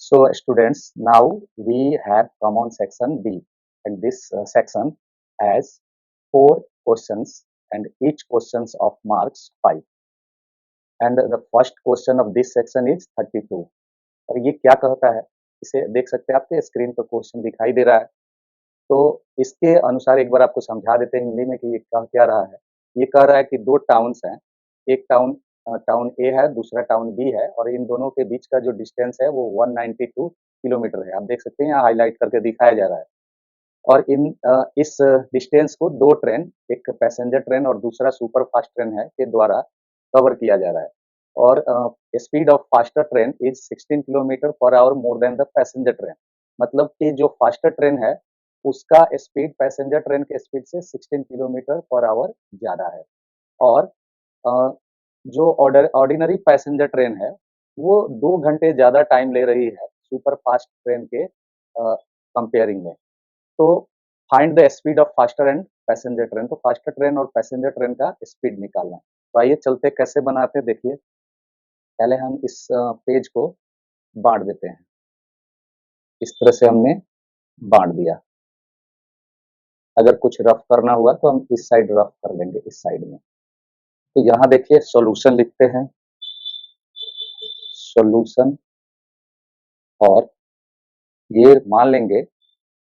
So students, now we have come on section B, and this section has 4 questions and each questions of marks 5. And the first question of this section is 32. और ये क्या कहता है, इसे देख सकते हैं, आपके स्क्रीन पर क्वेश्चन दिखाई दे रहा है। तो इसके अनुसार एक बार आपको समझा देते हैं हिंदी में कि ये कह क्या रहा है। ये कह रहा है कि 2 टाउन्स हैं, एक टाउन ए है, दूसरा टाउन बी है, और इन दोनों के बीच का जो डिस्टेंस है वो 192 किलोमीटर है। आप देख सकते हैं यहाँ हाईलाइट करके दिखाया जा रहा है। और इस डिस्टेंस को 2 ट्रेन, एक पैसेंजर ट्रेन और दूसरा सुपर फास्ट ट्रेन है, के द्वारा कवर किया जा रहा है। और speed of faster train is 16 kilometre per our more than the passenger train. मतलब कि जो फास्टर ट्रेन है उसका स्पीड पैसेंजर ट्रेन के स्पीड से 16 किलोमीटर पर आवर ज़्यादा है। और अ, जो ऑर्डिनरी पैसेंजर ट्रेन है वो 2 घंटे ज़्यादा टाइम ले रही है सुपर फास्ट ट्रेन के कंपेयरिंग में। तो find the speed of faster and passenger train. तो फास्टर ट्रेन और पैसेंजर ट्रेन का स्पीड निकालना है। तो आइए चलते कैसे बनाते हैं, देखिए। पहले हम इस पेज को बांट देते हैं। इस तरह से हमने बांट दिया। अगर कुछ रफ करना हुआ तो हम इस साइड रफ कर लेंगे, इस साइड में। तो यहाँ देखिए सॉल्यूशन लिखते हैं, सॉल्यूशन। और ये मान लेंगे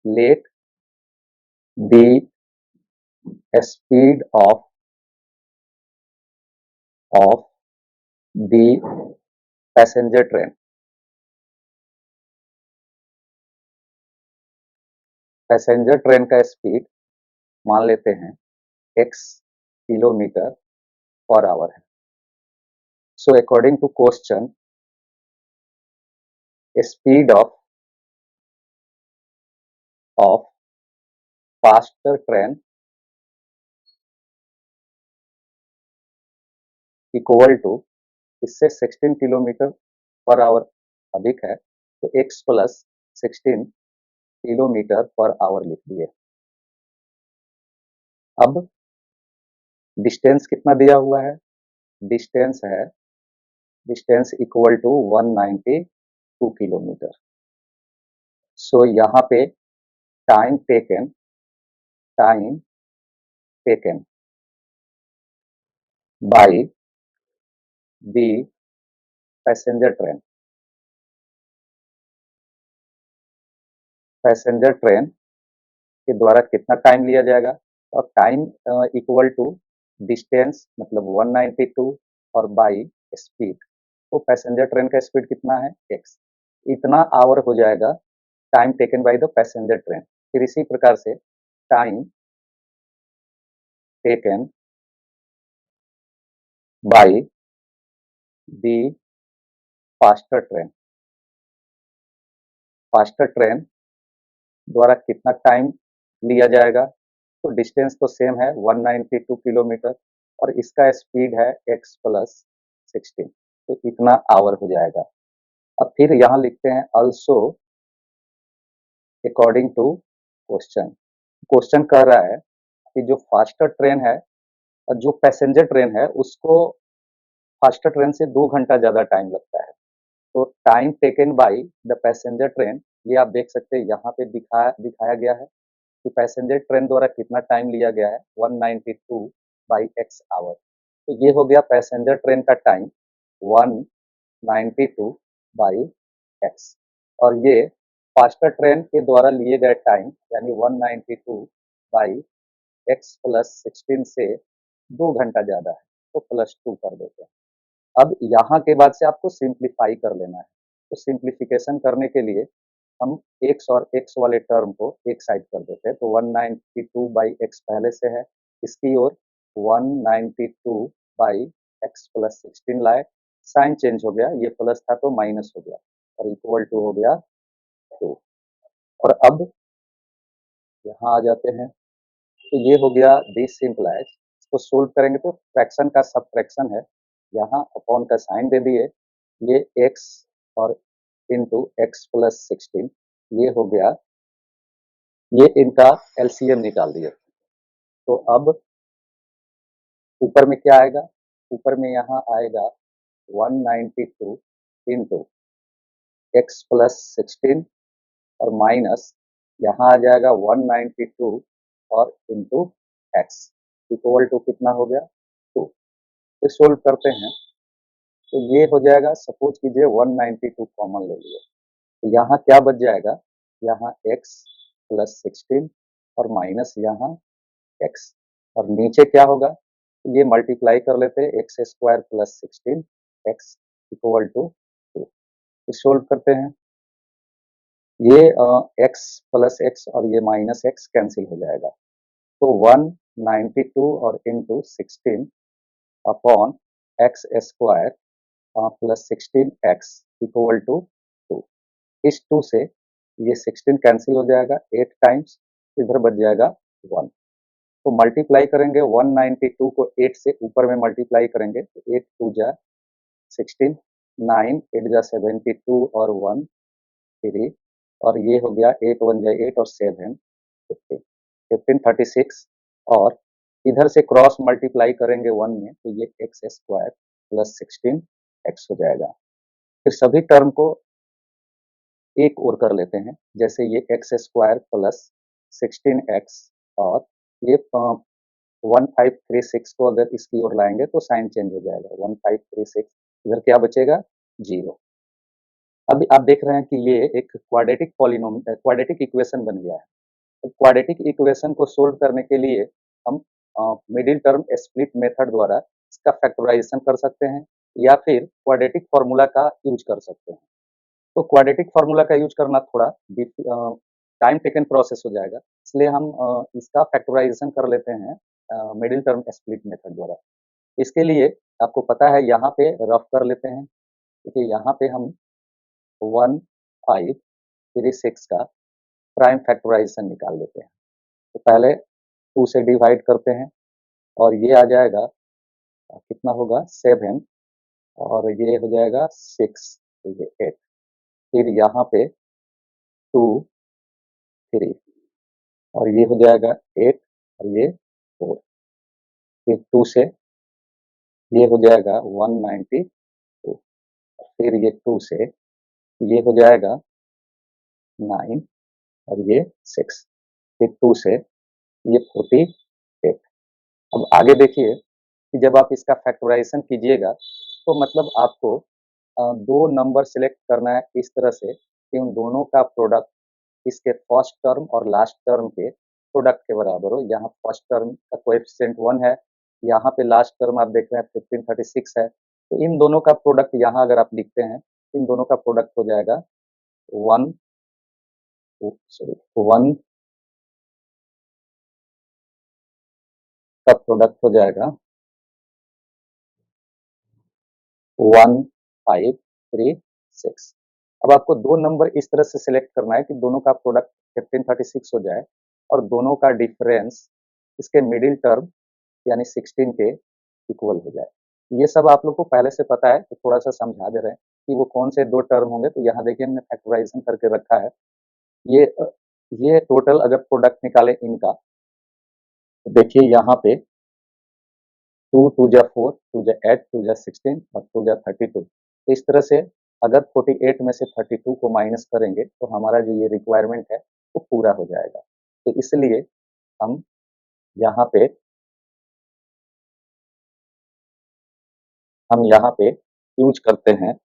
let the speed of the passenger train, passenger train का स्पीड मान लेते हैं x किलोमीटर पर आवर है। So according to question, speed of faster train equal to, इससे 16 किलोमीटर पर आवर अधिक है तो x plus 16 kilometre per hour लिख दिए। अब डिस्टेंस कितना दिया हुआ है, distance equal to 192 kilometre. So यहाँ पे time taken by the passenger train के द्वारा कितना टाइम लिया जाएगा। और टाइम इक्वल टू डिस्टेंस मतलब 192 और बाई स्पीड। तो पैसेंजर ट्रेन का स्पीड कितना है x, इतना आवर हो जाएगा time taken by the passenger train. फिर इसी प्रकार से time taken by the faster train द्वारा कितना टाइम लिया जाएगा। तो डिस्टेंस तो सेम है 192 किलोमीटर और इसका स्पीड है x प्लस 16, तो इतना आवर हो जाएगा। अब फिर यहाँ लिखते हैं also अकॉर्डिंग टू क्वेश्चन कह रहा है कि जो फास्टर ट्रेन है और जो पैसेंजर ट्रेन है उसको फास्टर ट्रेन से 2 घंटा ज़्यादा टाइम लगता है। तो time taken by the passenger train, ये आप देख सकते हैं यहाँ पे दिखाया गया है कि पैसेंजर ट्रेन द्वारा कितना टाइम लिया गया है 192 बाई x आवर। तो ये हो गया पैसेंजर ट्रेन का टाइम 192 बाई x, और ये फास्टर ट्रेन के द्वारा लिए गए टाइम यानी 192 बाई x प्लस 16 से 2 घंटा ज़्यादा है, तो +2 कर देते हैं। अब यहाँ के बाद से आपको सिंप्लीफाई कर लेना है। तो सिंप्लीफिकेशन करने के लिए हम x और x वाले टर्म को एक साइड कर देते हैं। तो 192 बाई x पहले से है, इसकी ओर 192 बाई x प्लस 16 लाए, साइन चेंज हो गया, ये प्लस था तो माइनस हो गया और इक्वल टू हो गया 2। और अब यहाँ आ जाते हैं, तो ये हो गया दिस सिंपलाइज। इसको सोल्व करेंगे तो फ्रैक्शन का सबट्रैक्शन है, यहाँ अपॉन का साइन दे दिए, ये x और इंटू x प्लस 16, ये हो गया, ये इनका एलसीएम निकाल दिए। तो अब ऊपर में क्या आएगा, ऊपर में यहाँ आएगा 192 इंटू x प्लस 16 और माइनस यहाँ आ जाएगा 192 और इंटू एक्स इक्वल टू कितना हो गया 2। तो सोल्व करते हैं तो ये हो जाएगा, सपोज कीजिए 192 कॉमन ले लिए तो यहाँ क्या बच जाएगा, यहाँ x प्लस 16 और माइनस यहाँ x और नीचे क्या होगा, ये मल्टीप्लाई कर लेते हैं x square plus 16 x equal to 2। Solve करते हैं, ये x प्लस एक्स और ये माइनस एक्स कैंसिल हो जाएगा तो 192 और into 16 upon x square plus 16 x equal to 2। इस 2 से ये 16 कैंसिल हो जाएगा 8 टाइम्स, इधर बच जाएगा 1। तो मल्टीप्लाई करेंगे 192 को 8 से ऊपर में मल्टीप्लाई करेंगे तो 8 2 जा 16, 9 8 जा 72 और 1 3 और ये हो गया 8 1 जा 8 और 7 15 15 36 और इधर से क्रॉस मल्टीप्लाई करेंगे 1 में तो ये एक्स स्क्वायर प्लस 16 एक्स हो जाएगा। फिर सभी टर्म को एक ओर कर लेते हैं, जैसे ये एक्स स्क्वायर प्लस 16 एक्स और ये 1536 को अगर इसकी ओर लाएंगे तो साइन चेंज हो जाएगा 1536, इधर क्या बचेगा 0। अभी आप देख रहे हैं कि ये एक क्वाड्रेटिक इक्वेशन बन गया है। तो क्वाड्रेटिक इक्वेशन को सोल्व करने के लिए हम मिडिल टर्म स्प्लिट मेथड द्वारा इसका फैक्टराइजेशन कर सकते हैं या फिर क्वाड्रेटिक फार्मूला का यूज कर सकते हैं। तो क्वाड्रेटिक फार्मूला का यूज करना थोड़ा टाइम टेकन प्रोसेस हो जाएगा, इसलिए हम इसका फैक्टराइजेशन कर लेते हैं मिडिल टर्म स्प्लिट मेथड द्वारा। इसके लिए आपको पता है यहाँ पे रफ कर लेते हैं, देखिए यहाँ पे हम 1536 का प्राइम फैक्टराइजेशन निकाल लेते हैं। तो पहले 2 से डिवाइड करते हैं और ये आ जाएगा कितना होगा 7 और ये हो जाएगा 6 तो ये 8, फिर यहाँ पे 2 3 और ये हो जाएगा 8 और ये 4, फिर 2 से ये हो जाएगा 192, फिर ये 2 से ये हो जाएगा 9 और ये 6, फिर 2 से ये 48। अब आगे देखिए कि जब आप इसका फैक्टराइजेशन कीजिएगा तो मतलब आपको दो नंबर सिलेक्ट करना है इस तरह से कि उन दोनों का प्रोडक्ट इसके फर्स्ट टर्म और लास्ट टर्म के प्रोडक्ट के बराबर हो। यहाँ फर्स्ट टर्म का कोएफिशिएंट 1 है, यहाँ पे लास्ट टर्म आप देख रहे हैं 1536 है, तो इन दोनों का प्रोडक्ट यहाँ अगर आप लिखते हैं इन दोनों का प्रोडक्ट हो जाएगा 1 का प्रोडक्ट हो जाएगा 1536। अब आपको दो नंबर इस तरह से सिलेक्ट करना है कि दोनों का प्रोडक्ट 1536 हो जाए और दोनों का डिफरेंस इसके मिडिल टर्म यानी 16 के इक्वल हो जाए। ये सब आप लोग को पहले से पता है तो थोड़ा सा समझा दे रहे हैं कि वो कौन से दो टर्म होंगे। तो यहाँ देखिए हमने फैक्टराइजेशन करके रखा है। ये टोटल अगर प्रोडक्ट निकाले इनका तो देखिए यहाँ पे 2 2 जा 4 2 जा 8 2 जा 16 और 2 जा 32। तो इस तरह से अगर 48 में से 32 को माइनस करेंगे तो हमारा जो ये रिक्वायरमेंट है वो पूरा हो जाएगा। तो इसलिए हम यहाँ पे यूज करते हैं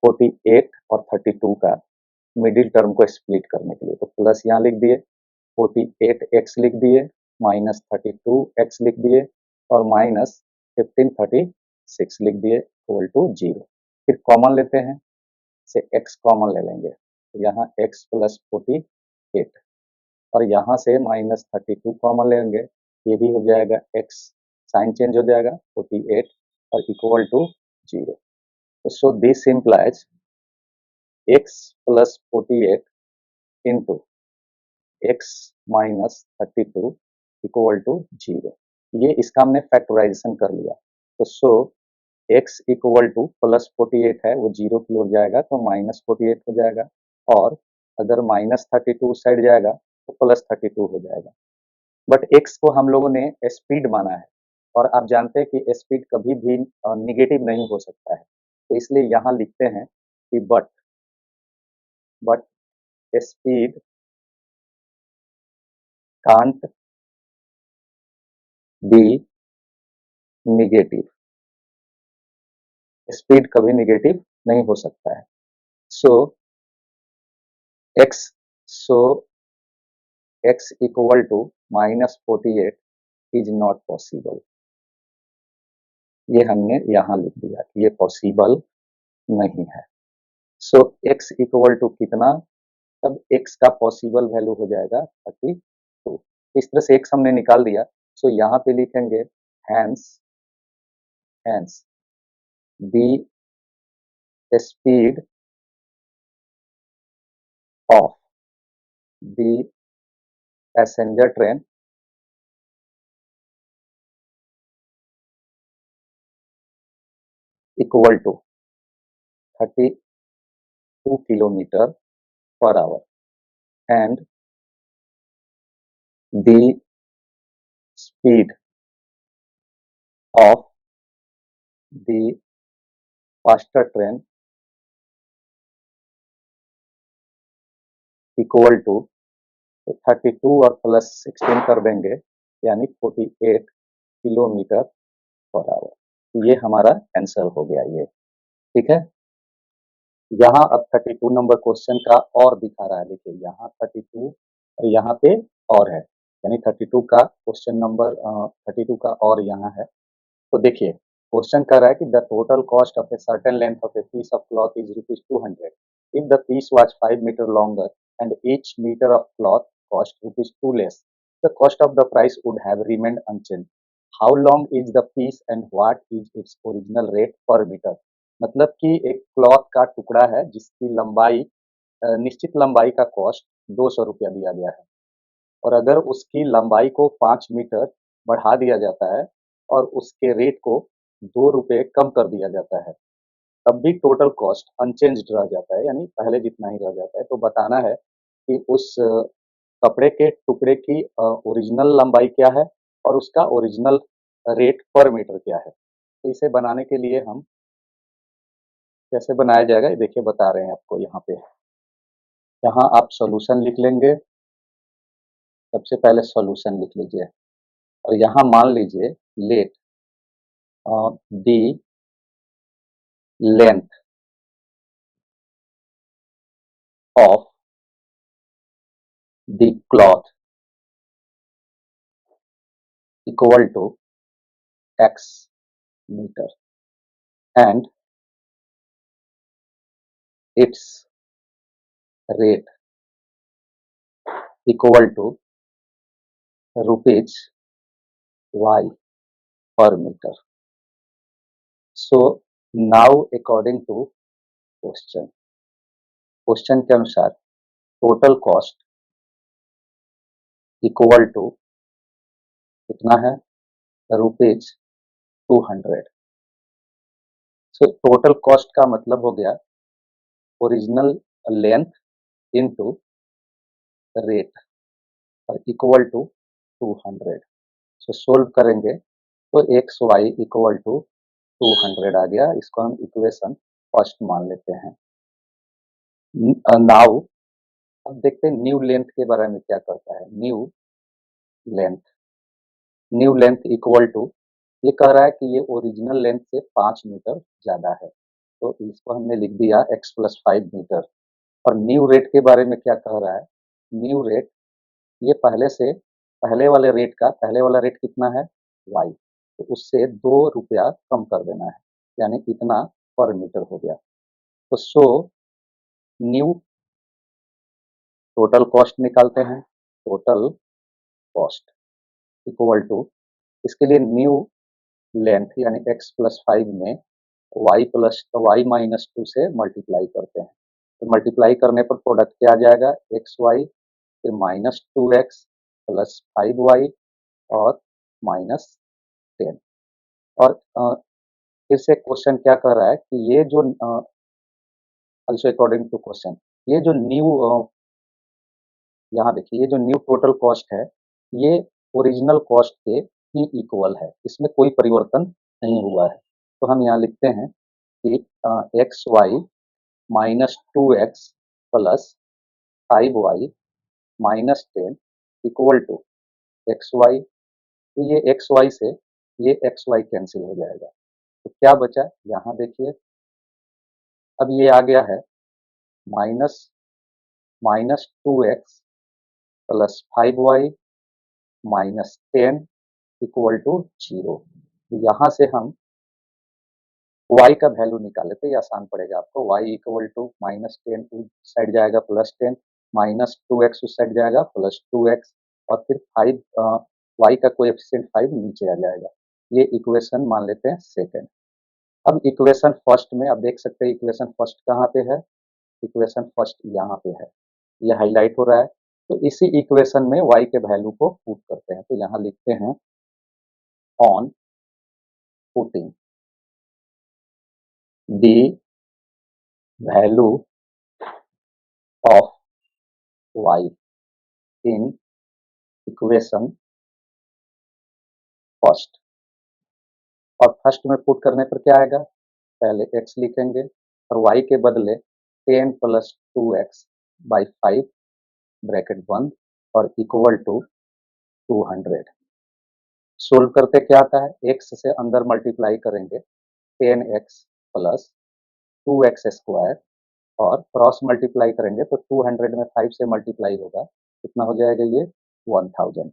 48 और 32 का मिडिल टर्म को स्प्लिट करने के लिए। तो प्लस यहाँ लिख दिए, 48x लिख दिए, माइनस 32x लिख दिए और माइनस 1536 लिख दिए इक्वल टू 0। फिर कॉमन लेते हैं, से x कॉमन ले लेंगे तो यहाँ x प्लस 48 और यहाँ से माइनस 32 कॉमन लेंगे, ये भी हो जाएगा x, साइन चेंज हो जाएगा 48 और equal to 0। So this implies x plus 48 into x minus 32 equal to 0। ये इसका हमने फैक्टराइजेशन कर लिया। तो so x equal to plus 48 है वो 0 की ओर जाएगा तो माइनस 48 हो जाएगा और अगर माइनस 32 साइड जाएगा तो प्लस 32 हो जाएगा। बट x को हम लोगों ने स्पीड माना है और आप जानते हैं कि स्पीड कभी भी निगेटिव नहीं हो सकता है, तो इसलिए यहाँ लिखते हैं कि but but speed can't be negative. Speed कभी नेगेटिव नहीं हो सकता है. सो x so x equal to -48 is not possible. ये हमने यहाँ लिख दिया, ये पॉसिबल नहीं है. सो x इक्वल टू कितना, तब x का पॉसिबल वैल्यू हो जाएगा 32. इस तरह से x हमने निकाल दिया. सो यहाँ पे लिखेंगे hence the speed of the passenger train equal to 32 kilometre per hour and the speed of the faster train equal to 32 और प्लस 16 कर देंगे यानी 48 किलोमीटर पर आवर. ये हमारा आंसर हो गया ये. ठीक है. यहाँ अब 32 नंबर क्वेश्चन का और दिखा रहा है. देखिए यहाँ 32 और यहाँ पे और है, यानी 32 का क्वेश्चन नंबर 32 का और यहाँ है. तो देखिए क्वेश्चन कर रहा है कि the total cost of a certain length of a piece of cloth is ₹200 if the piece was 5 metre longer and each metre of cloth cost ₹2 less, the cost of the price would have remained unchanged. How long is the piece and what is its original rate per metre. मतलब कि एक cloth का टुकड़ा है जिसकी लंबाई निश्चित लंबाई का कॉस्ट ₹200 दिया गया है, और अगर उसकी लंबाई को 5 मीटर बढ़ा दिया जाता है और उसके रेट को ₹2 कम कर दिया जाता है, तब भी टोटल कॉस्ट अनचेंज्ड रह जाता है, यानी पहले जितना ही रह जाता है. तो बताना है कि उस कपड़े के टुकड़े की ओरिजिनल लंबाई क्या है और उसका ओरिजिनल रेट पर मीटर क्या है. तो इसे बनाने के लिए हम कैसे बनाया जाएगा ये देखिए बता रहे हैं आपको. यहाँ पे यहाँ आप सॉल्यूशन लिख लेंगे. सबसे पहले सॉल्यूशन लिख लीजिए और यहाँ मान लीजिए let the length of the cloth equal to x meter and its rate equal to rupees y per meter. So now according to question के अनुसार टोटल कॉस्ट इक्वल टू कितना है ₹200. सो टोटल कॉस्ट का मतलब हो गया original length into rate और equal to 200. So solve करेंगे तो एक्स वाई इक्वल टू 200 आ गया. इसको हम इक्वेशन फर्स्ट मान लेते हैं. नाउ अब देखते हैं न्यू लेंथ के बारे में क्या करता है. न्यू लेंथ इक्वल टू, ये कह रहा है कि ये ओरिजिनल लेंथ से 5 मीटर ज्यादा है, तो इसको हमने लिख दिया x + 5 मीटर. और न्यू रेट के बारे में क्या कह रहा है. न्यू रेट ये पहले वाला रेट कितना है y, तो उससे ₹2 कम कर देना है, यानी इतना पर मीटर हो गया. तो सो न्यू टोटल कॉस्ट निकालते हैं. टोटल कॉस्ट इक्वल टू, इसके लिए न्यू लेंथ यानी x + 5 में y - 2 से मल्टीप्लाई करते हैं. तो मल्टीप्लाई करने पर प्रोडक्ट क्या आ जाएगा xy, फिर -2x + 5y और -10. और फिर से क्वेश्चन क्या कर रहा है कि ये जो also अकॉर्डिंग टू क्वेश्चन, ये जो न्यू यहाँ देखिए ये जो न्यू टोटल कॉस्ट है ये ओरिजिनल कॉस्ट के ही इक्वल है, इसमें कोई परिवर्तन नहीं हुआ है. तो हम यहाँ लिखते हैं कि x y -2x plus 5y minus 10 equal to x y. तो ये एक्स वाई से ये एक्स वाई कैंसिल हो जाएगा, तो क्या बचा यहाँ देखिए, अब ये आ गया है minus minus 2x plus 5y minus 10 equal to 0। यहाँ से हम y का वैल्यू निकाले थे, ये आसान पड़ेगा आपको। y इक्वल टू माइनस 10 उस साइड जाएगा प्लस 10, माइनस 2x उस साइड जाएगा प्लस 2x, और फिर 5 y का कोएफिशिएंट 5 नीचे आ जाएगा। ये इक्वेशन मान लेते हैं सेकंड। अब इक्वेशन फर्स्ट में आप देख सकते हैं, इक्वेशन फर्स्ट कहाँ पे है, इक्वेशन फर्स्ट यहाँ पे है, ये हाईलाइट हो रहा है। तो इसी इक्वेशन में y के वैल्यू को पुट करते हैं, तो यहाँ लिखते हैं on putting the value of y in equation first. और फर्स्ट में पुट करने पर क्या आएगा, पहले x लिखेंगे और y के बदले 10 प्लस 2x बाई 5 ब्रैकेट बंद और इक्वल टू 200। सोल्व करके क्या आता है, x से अंदर मल्टीप्लाई करेंगे 10x प्लस 2x स्क्वायर, और क्रॉस मल्टीप्लाई करेंगे तो 200 में 5 से मल्टीप्लाई होगा, कितना हो जाएगा ये 1000।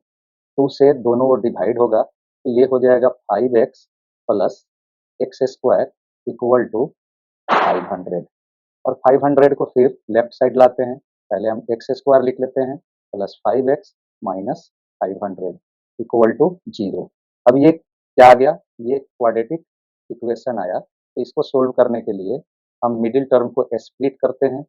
2 से दोनों ओर डिवाइड होगा तो ये हो जाएगा 5x plus x square equal to 500। और 500 को फिर लेफ्ट साइड लाते हैं, पहले हम एक्स स्क्वायर लिख लेते हैं plus 5x minus 500 equal to 0। अब ये क्या आ गया, ये क्वाड्रेटिक इक्वेशन आया। तो इसको सोल्व करने के लिए हम मिडिल टर्म को स्प्लिट करते हैं,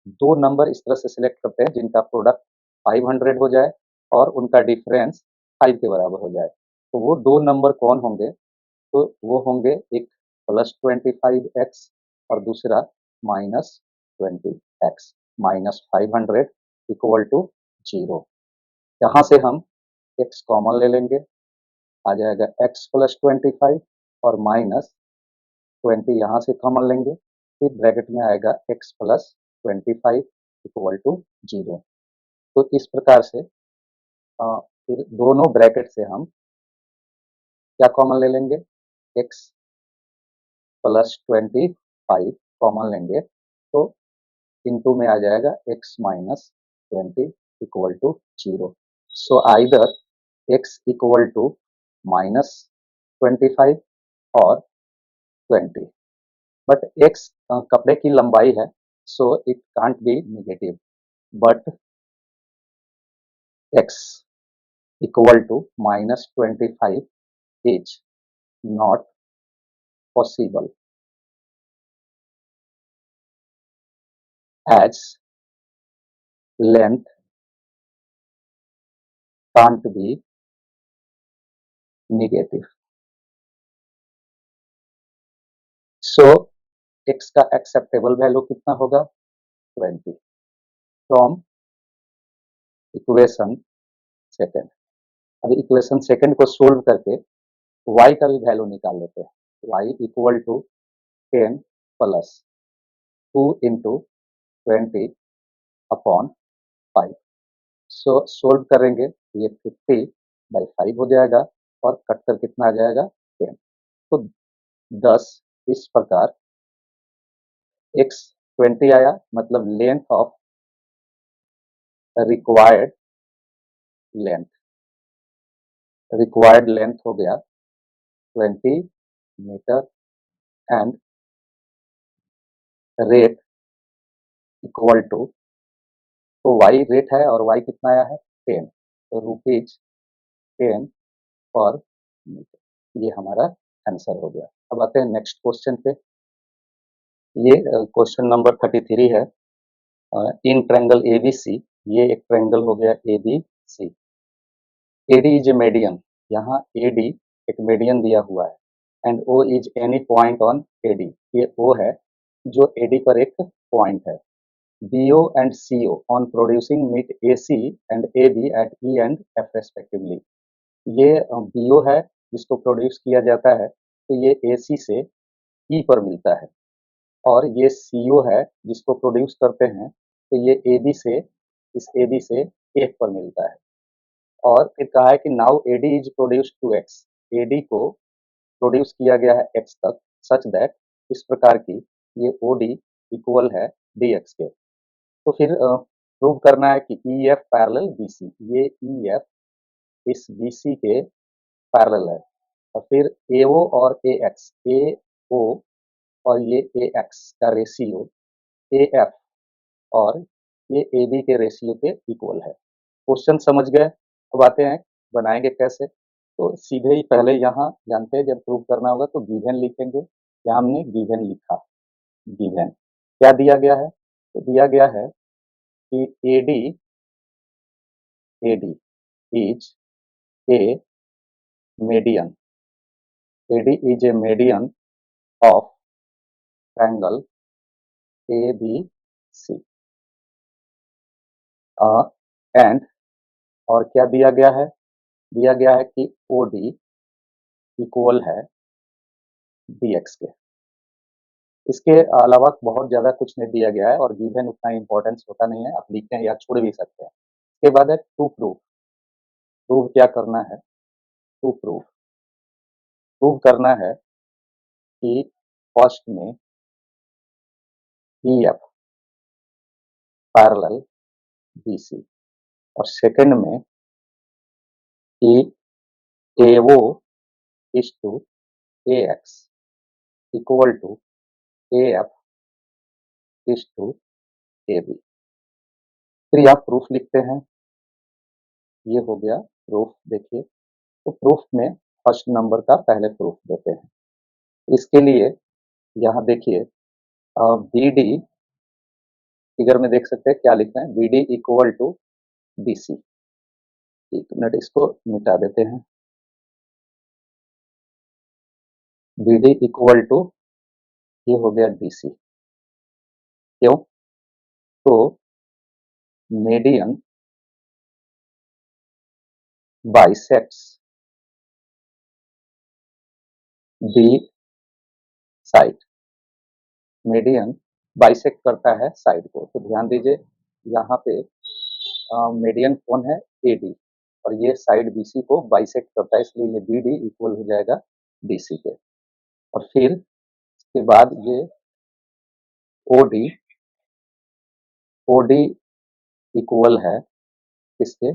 दो नंबर इस तरह से सिलेक्ट करते हैं जिनका प्रोडक्ट 500 हो जाए और उनका डिफरेंस 5 के बराबर हो जाए। तो वो दो नंबर कौन होंगे, तो वो होंगे एक प्लस 25x और दूसरा minus 20x minus 500 equal to 0। यहाँ से हम x कॉमन ले लेंगे, आ जाएगा x प्लस 25 और माइनस 20 यहाँ से कॉमन लेंगे, फिर ब्रैकेट में आएगा x प्लस 25 इक्वल टू 0। तो इस प्रकार से फिर दोनों ब्रैकेट से हम क्या कॉमन ले लेंगे, x प्लस 25 कॉमन लेंगे तो इनटू में आ जाएगा x minus 20 equal to 0। So either x equal to minus 25 और 20, बट x कपड़े की लंबाई है, so it can't be negative, but x equal to minus 25 is not possible as length can't be negative. So x का acceptable value कितना होगा 20 from equation second. अब equation second को सोल्व करके y का भी वैल्यू निकाल लेते हैं, y equal to 10 plus 2 into 20 upon 5। So solve करेंगे ये 50 बाई 5 हो जाएगा और कट कर कितना आ जाएगा 10। तो 10 इस प्रकार x 20 आया, मतलब लेंथ ऑफ रिक्वायर्ड लेंथ हो गया 20 metre and rate equal to, तो y रेट है और y कितना आया है 10, तो रुपीज 10 पर मीटर, ये हमारा आंसर हो गया। अब आते हैं नेक्स्ट क्वेश्चन पे। ये क्वेश्चन नंबर 33 है। इन ट्रायंगल ABC, ये एक ट्रायंगल हो गया ABC, AD is a median, यहाँ AD एक मीडियन दिया हुआ है, and O is any point on AD, ये O है जो AD पर एक पॉइंट है। BO and CO on producing meet AC and AB at E and F respectively। ये BO है जिसको प्रोड्यूस किया जाता है, तो ये AC से E पर मिलता है, और ये CO है जिसको प्रोड्यूस करते हैं तो ये ए बी से इस ए बी से एफ पर मिलता है। और फिर कहा है कि now A D is produce to X, A D को प्रोड्यूस किया गया है एक्स तक, सच दैट इस प्रकार की ये ओ डी इक्वल है डी एक्स के। तो फिर प्रूव करना है कि E F parallel B C, ये ई एफ इस बी सी के पैरेलल है। और फिर ए ओ और ए एक्स, ए ओ और ये ए एक्स का रेशियो ए एफ और ये ए बी के रेशियो के इक्वल है। क्वेश्चन समझ गए? अब आते हैं बनाएंगे कैसे। तो सीधे ही पहले यहाँ जानते हैं जब प्रूव करना होगा तो गिवन लिखेंगे। यहाँ हमने गिवन लिखा। गिवन क्या दिया गया है? तो दिया गया है कि AD is a median. AD is a median of triangle ABC. And और क्या दिया गया है? दिया गया है कि OD इक्वल है DX के। इसके अलावा बहुत ज़्यादा कुछ नहीं दिया गया है और गिवन उतना इम्पोर्टेंस होता नहीं है, आप लिखें या छोड़ भी सकते हैं। इसके बाद है टू प्रूव। प्रूव क्या करना है? टू प्रूव प्रूव करना है कि फर्स्ट में EF पैरेलल BC और सेकंड में कि AO is to AX equal to AF is to AB। फिर यहाँ प्रूफ लिखते हैं। ये हो गया प्रूफ। देखिए, तो प्रूफ में फर्स्ट नंबर का पहले प्रूफ देते हैं। इसके लिए यहाँ देखिए बी डी फिगर में देख सकते हैं क्या लिख रहे हैं, B D equal to B C. एक मिनट इसको मिटा देते हैं। बी डी इक्वल टू ये हो गया डी सी। क्यों? तो median bisects the side. Median bisect करता है साइड को। तो ध्यान दीजिए यहाँ पे मीडियन कौन है? ए डी, और ये साइड बी सी को बाइसेक्ट करता है, इसलिए ये बी डी इक्वल हो जाएगा डी सी के। और फिर इसके बाद ये ओ डी इक्वल है किसके?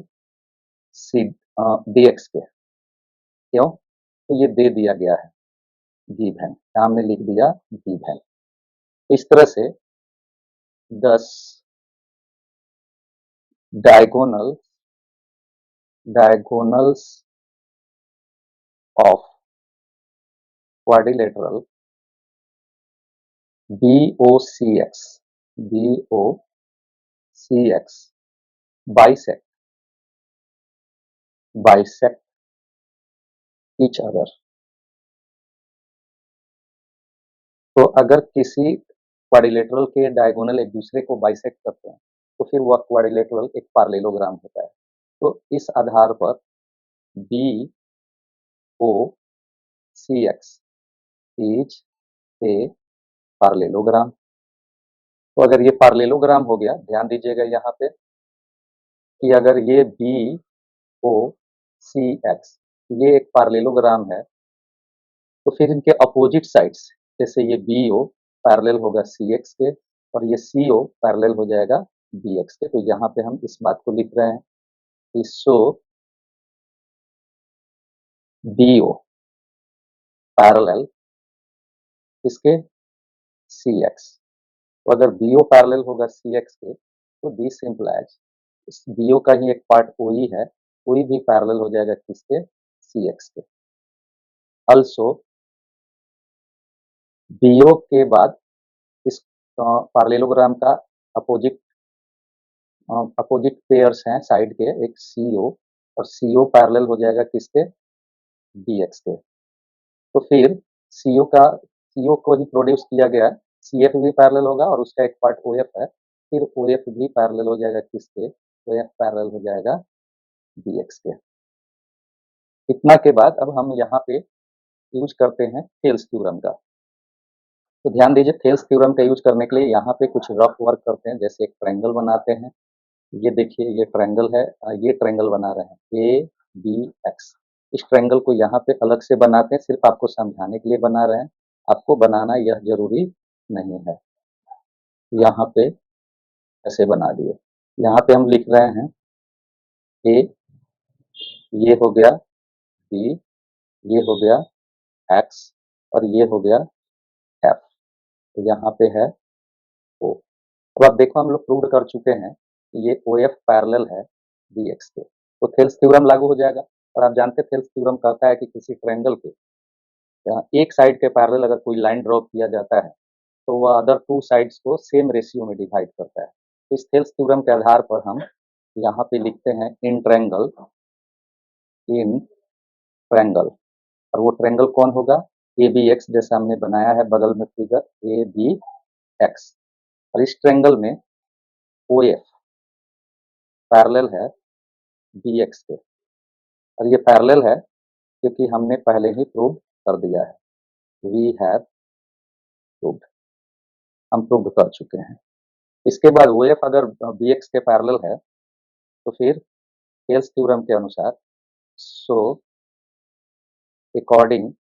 सी डी एक्स के। क्यों? तो ये दे दिया गया है गिवन, यहाँ हमने लिख दिया गिवन। इस तरह से 10 diagonals of quadrilateral BOCX bisect each other। तो अगर किसी क्वाड्रिलेटरल के डायगोनल एक दूसरे को बाइसेक्ट करते हैं तो फिर वह क्वाड्रिलेटरल एक पार्लेलोग्राम होता है। तो इस आधार पर BOCX इज ए पार्लेलोग्राम। तो अगर ये पार्लेलोग्राम हो गया, ध्यान दीजिएगा यहाँ पे कि अगर ये BOCX ये एक पार्लेलोग्राम है तो फिर इनके अपोजिट साइड्स, जैसे ये BO पैरेलल होगा CX के और ये CO पैरेलल हो जाएगा BX के। तो यहाँ पे हम इस बात को लिख रहे हैं कि सो BO पैरेलल इसके CX। तो अगर BO पैरेलल होगा CX के तो दिस इम्प्लाइज इस BO का ही एक पार्ट OE है, OE भी पैरेलल हो जाएगा किसके? CX के। अल्सो BO के बाद इस पार्लेलोग्राम का अपोजिट पेयर्स हैं साइड के, एक CO और CO पैरेलल हो जाएगा किसके? BX के। तो फिर CO को ही प्रोड्यूस किया गया है, CF भी पैरेलल होगा और उसका एक पार्ट OF है, फिर OF भी पैरेलल हो जाएगा किसके? OF पैरेलल हो जाएगा BX के। इतना के बाद अब हम यहाँ पे यूज करते हैं थेल्स थ्योरम का। तो ध्यान दीजिए थेल्स थ्योरम का यूज करने के लिए यहाँ पे कुछ रफ वर्क करते हैं, जैसे एक ट्रायंगल बनाते हैं। ये देखिए ये ट्रायंगल है, ये ट्रायंगल बना रहे हैं ए बी एक्स। इस ट्रायंगल को यहाँ पे अलग से बनाते हैं, सिर्फ आपको समझाने के लिए बना रहे हैं, आपको बनाना यह जरूरी नहीं है। यहाँ पे ऐसे बना दिए, यहाँ पे हम लिख रहे हैं ए, ये हो गया बी, ये हो गया एक्स और ये हो गया एफ। तो यहाँ पे है ओ। अब आप देखो हम लोग प्रूव कर चुके हैं कि ये ओ एफ पैरेलल है बी एक्स के, तो थेल्स थ्योरम लागू हो जाएगा। और आप जानते हैं थेल्स थ्योरम कहता है कि किसी ट्रायंगल के एक साइड के पैरेलल अगर कोई लाइन ड्रॉ किया जाता है तो वह अदर टू साइड्स को सेम रेशियो में डिवाइड करता है। तो इस थेल्स थ्योरम के आधार पर हम यहाँ पे लिखते हैं इन ट्रायंगल, और वो ट्रायंगल कौन होगा, ए बी एक्स, जैसा हमने बनाया है बगल में फिगर ए बी एक्स। और इस ट्रायंगल में ओ एफ पैरेलल है बी एक्स के, और ये पैरेलल है क्योंकि हमने पहले ही प्रूव कर दिया है, वी हैव प्रूव्ड, हम प्रूव कर चुके हैं। इसके बाद ओ एफ अगर बी एक्स के पैरेलल है तो फिर थेल्स थ्योरम के अनुसार so according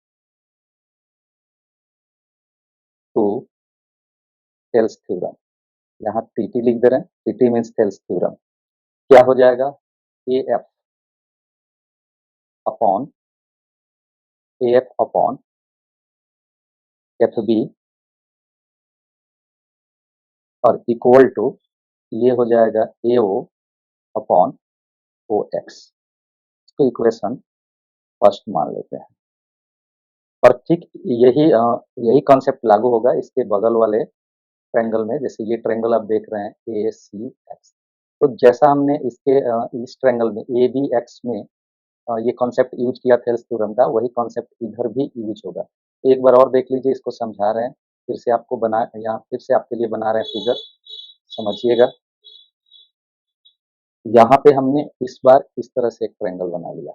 to Thales theorem, यहाँ टी टी लिख दे रहे हैं, T T means Thales theorem, क्या हो जाएगा A F upon A F upon F B और इक्वल टू ये हो जाएगा A O upon O X. इसको इक्वेशन फर्स्ट मान लेते हैं। और ठीक यही कॉन्सेप्ट लागू होगा इसके बगल वाले ट्रायंगल में, जैसे ये ट्रायंगल आप देख रहे हैं ए सी एक्स। तो जैसा हमने इस ट्रायंगल में ए बी एक्स में ये कॉन्सेप्ट यूज किया थेल्स थ्योरम का, वही कॉन्सेप्ट इधर भी यूज होगा। तो एक बार और देख लीजिए, इसको समझा रहे हैं, फिर से आपको बना यहाँ फिर से आपके लिए बना रहे हैं फिगर, समझिएगा। यहाँ पे हमने इस बार इस तरह से एक ट्रायंगल बना लिया,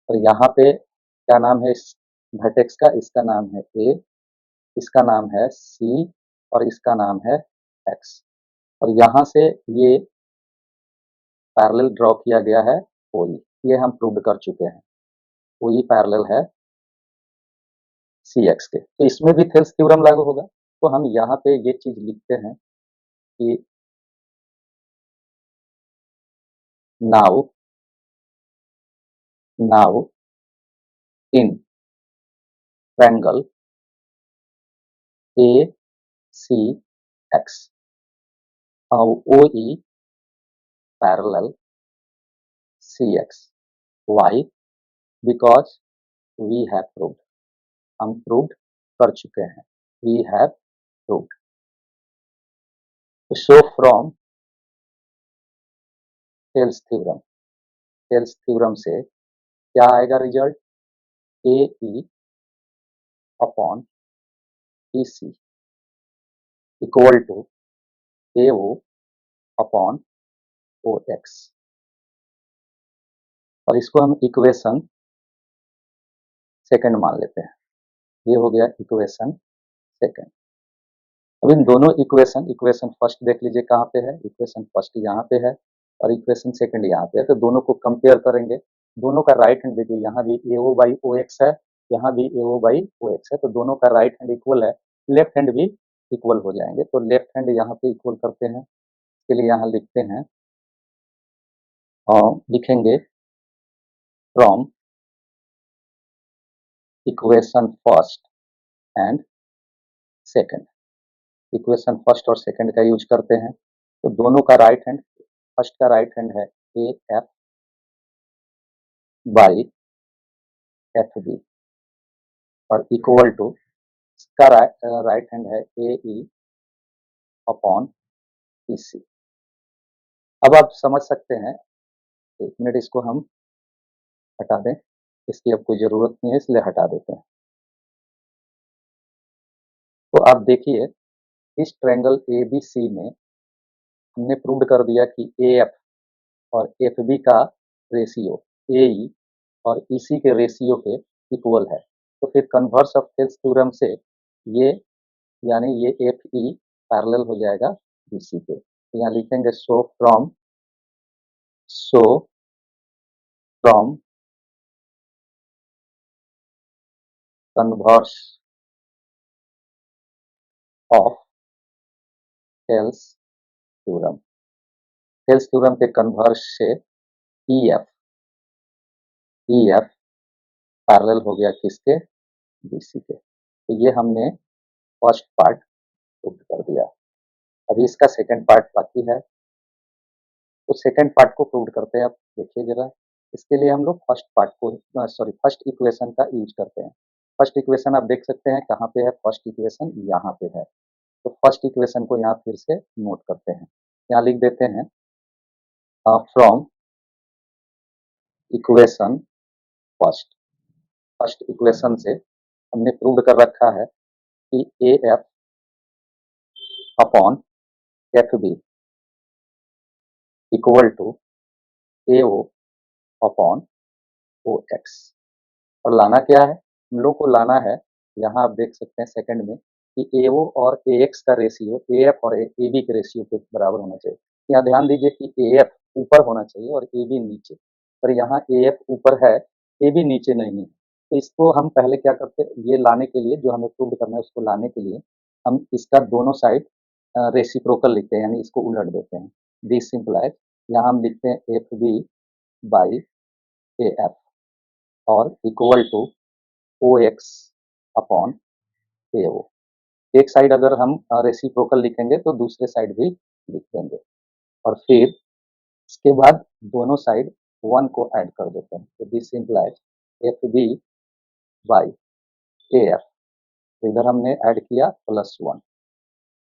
और यहाँ पे क्या नाम है इस वर्टेक्स का, इसका नाम है ए, इसका नाम है सी और इसका नाम है एक्स। और यहाँ से ये पैरेलल ड्रॉ किया गया है ओई, ये हम प्रूव कर चुके हैं, ओई पैरेलल है सी एक्स के। तो इसमें भी थेल्स थ्योरम लागू होगा। तो हम यहाँ पे ये चीज लिखते हैं कि now now in triangle A C X O E parallel C X Y, because we have proved, हम प्रूव्ड कर चुके हैं, we have proved. So from Thales theorem, Thales theorem से क्या आएगा result, A E upon E C equal to A O upon O X. और इसको हम इक्वेशन सेकंड मान लेते हैं, ये हो गया इक्वेशन सेकंड। अब इन दोनों इक्वेशन फर्स्ट देख लीजिए कहाँ पे है, इक्वेशन फर्स्ट यहाँ पे है और इक्वेशन सेकंड यहाँ पे है। तो दोनों को कंपेयर करेंगे, दोनों का राइट हैंड देखिए, यहाँ भी ए ओ बाई ओ एक्स है, यहाँ भी ए ओ बाई ओ एक्स है, तो दोनों का राइट हैंड इक्वल है, लेफ्ट हैंड भी इक्वल हो जाएंगे। तो लेफ्ट हैंड यहाँ पे इक्वल करते हैं, इसके लिए यहाँ लिखते हैं और लिखेंगे from equation first and second, equation first और सेकंड का यूज करते हैं। तो दोनों का राइट हैंड, फर्स्ट का राइट हैंड है A F by F B और इक्वल टू इसका राइट हैंड है ए ई अपॉन ई सी। अब आप समझ सकते हैं, एक मिनट इसको हम हटा दें, इसकी अब कोई जरूरत नहीं है इसलिए हटा देते हैं। तो आप देखिए इस ट्रायंगल ए बी सी में हमने प्रूव कर दिया कि ए एफ और एफ बी का रेशियो ए ई और ई सी के रेशियो के इक्वल है। तो फिर कन्वर्स ऑफ थेल्स थ्योरम से ये यानी ये एफ ई पैरेलल हो जाएगा बीसी के। तो यहाँ लिखेंगे so from converse of Thales theorem, Thales theorem के कन्वर्स से ई एफ पैरेलल हो गया किसके, बीसी के। तो ये हमने फर्स्ट पार्ट प्रूव कर दिया। अभी इसका सेकंड पार्ट बाकी है, तो सेकंड पार्ट को प्रूव करते हैं। अब देखिए जरा, इसके लिए हम लोग फर्स्ट पार्ट को फर्स्ट इक्वेशन का यूज करते हैं। फर्स्ट इक्वेशन आप देख सकते हैं कहाँ पे है, फर्स्ट इक्वेशन यहाँ पे है। तो फर्स्ट इक्वेशन को यहाँ फिर से नोट करते हैं, यहाँ लिख देते हैं from equation first. First equation से हमने प्रूव कर रखा है कि A F upon F B equal to A O upon O X. और लाना क्या है, हम लोग को लाना है, यहाँ आप देख सकते हैं सेकंड में कि ए ओ और ए एक्स का रेशियो ए एफ और ए बी के रेशियो के बराबर होना चाहिए। यहाँ ध्यान दीजिए कि ए एफ ऊपर होना चाहिए और ए बी नीचे, पर यहाँ ए एफ ऊपर है, ए बी नीचे नहीं है। तो इसको हम पहले क्या करते हैं, ये लाने के लिए जो हमें प्रूव करना है उसको लाने के लिए हम इसका दोनों साइड रेसिप्रोकल लिखते हैं, यानी इसको उलट देते हैं। दिस सिंप्लाइज, यहाँ हम लिखते हैं F B by A F और equal to O X upon A O. एक साइड अगर हम रेसिप्रोकल लिखेंगे तो दूसरे साइड भी लिख देंगे, और फिर इसके बाद दोनों साइड 1 को ऐड कर देते हैं। तो this implies F B by A F, तो इधर हमने ऐड किया +1,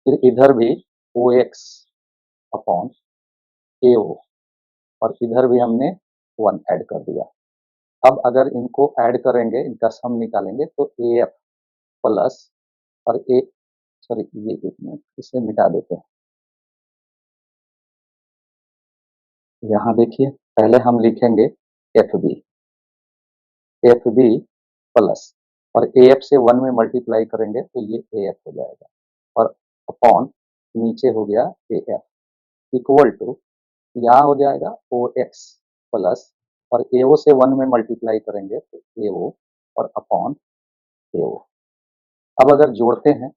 फिर इधर भी ओ एक्स अपॉन ए ओ, और इधर भी हमने 1 ऐड कर दिया। अब अगर इनको ऐड करेंगे, इनका सम निकालेंगे, तो ए एफ प्लस और ए सॉरी ये एक मिनट इसे मिटा देते हैं। यहाँ देखिए पहले हम लिखेंगे एफ बी प्लस, और ए एफ से 1 में मल्टीप्लाई करेंगे तो ये ए एफ हो जाएगा, और अपॉन नीचे हो गया ए एफ इक्वल टू, यहाँ हो जाएगा ओ एक्स प्लस, और ए ओ से 1 में मल्टीप्लाई करेंगे तो ए ओ और अपॉन ए ओ। अब अगर जोड़ते हैं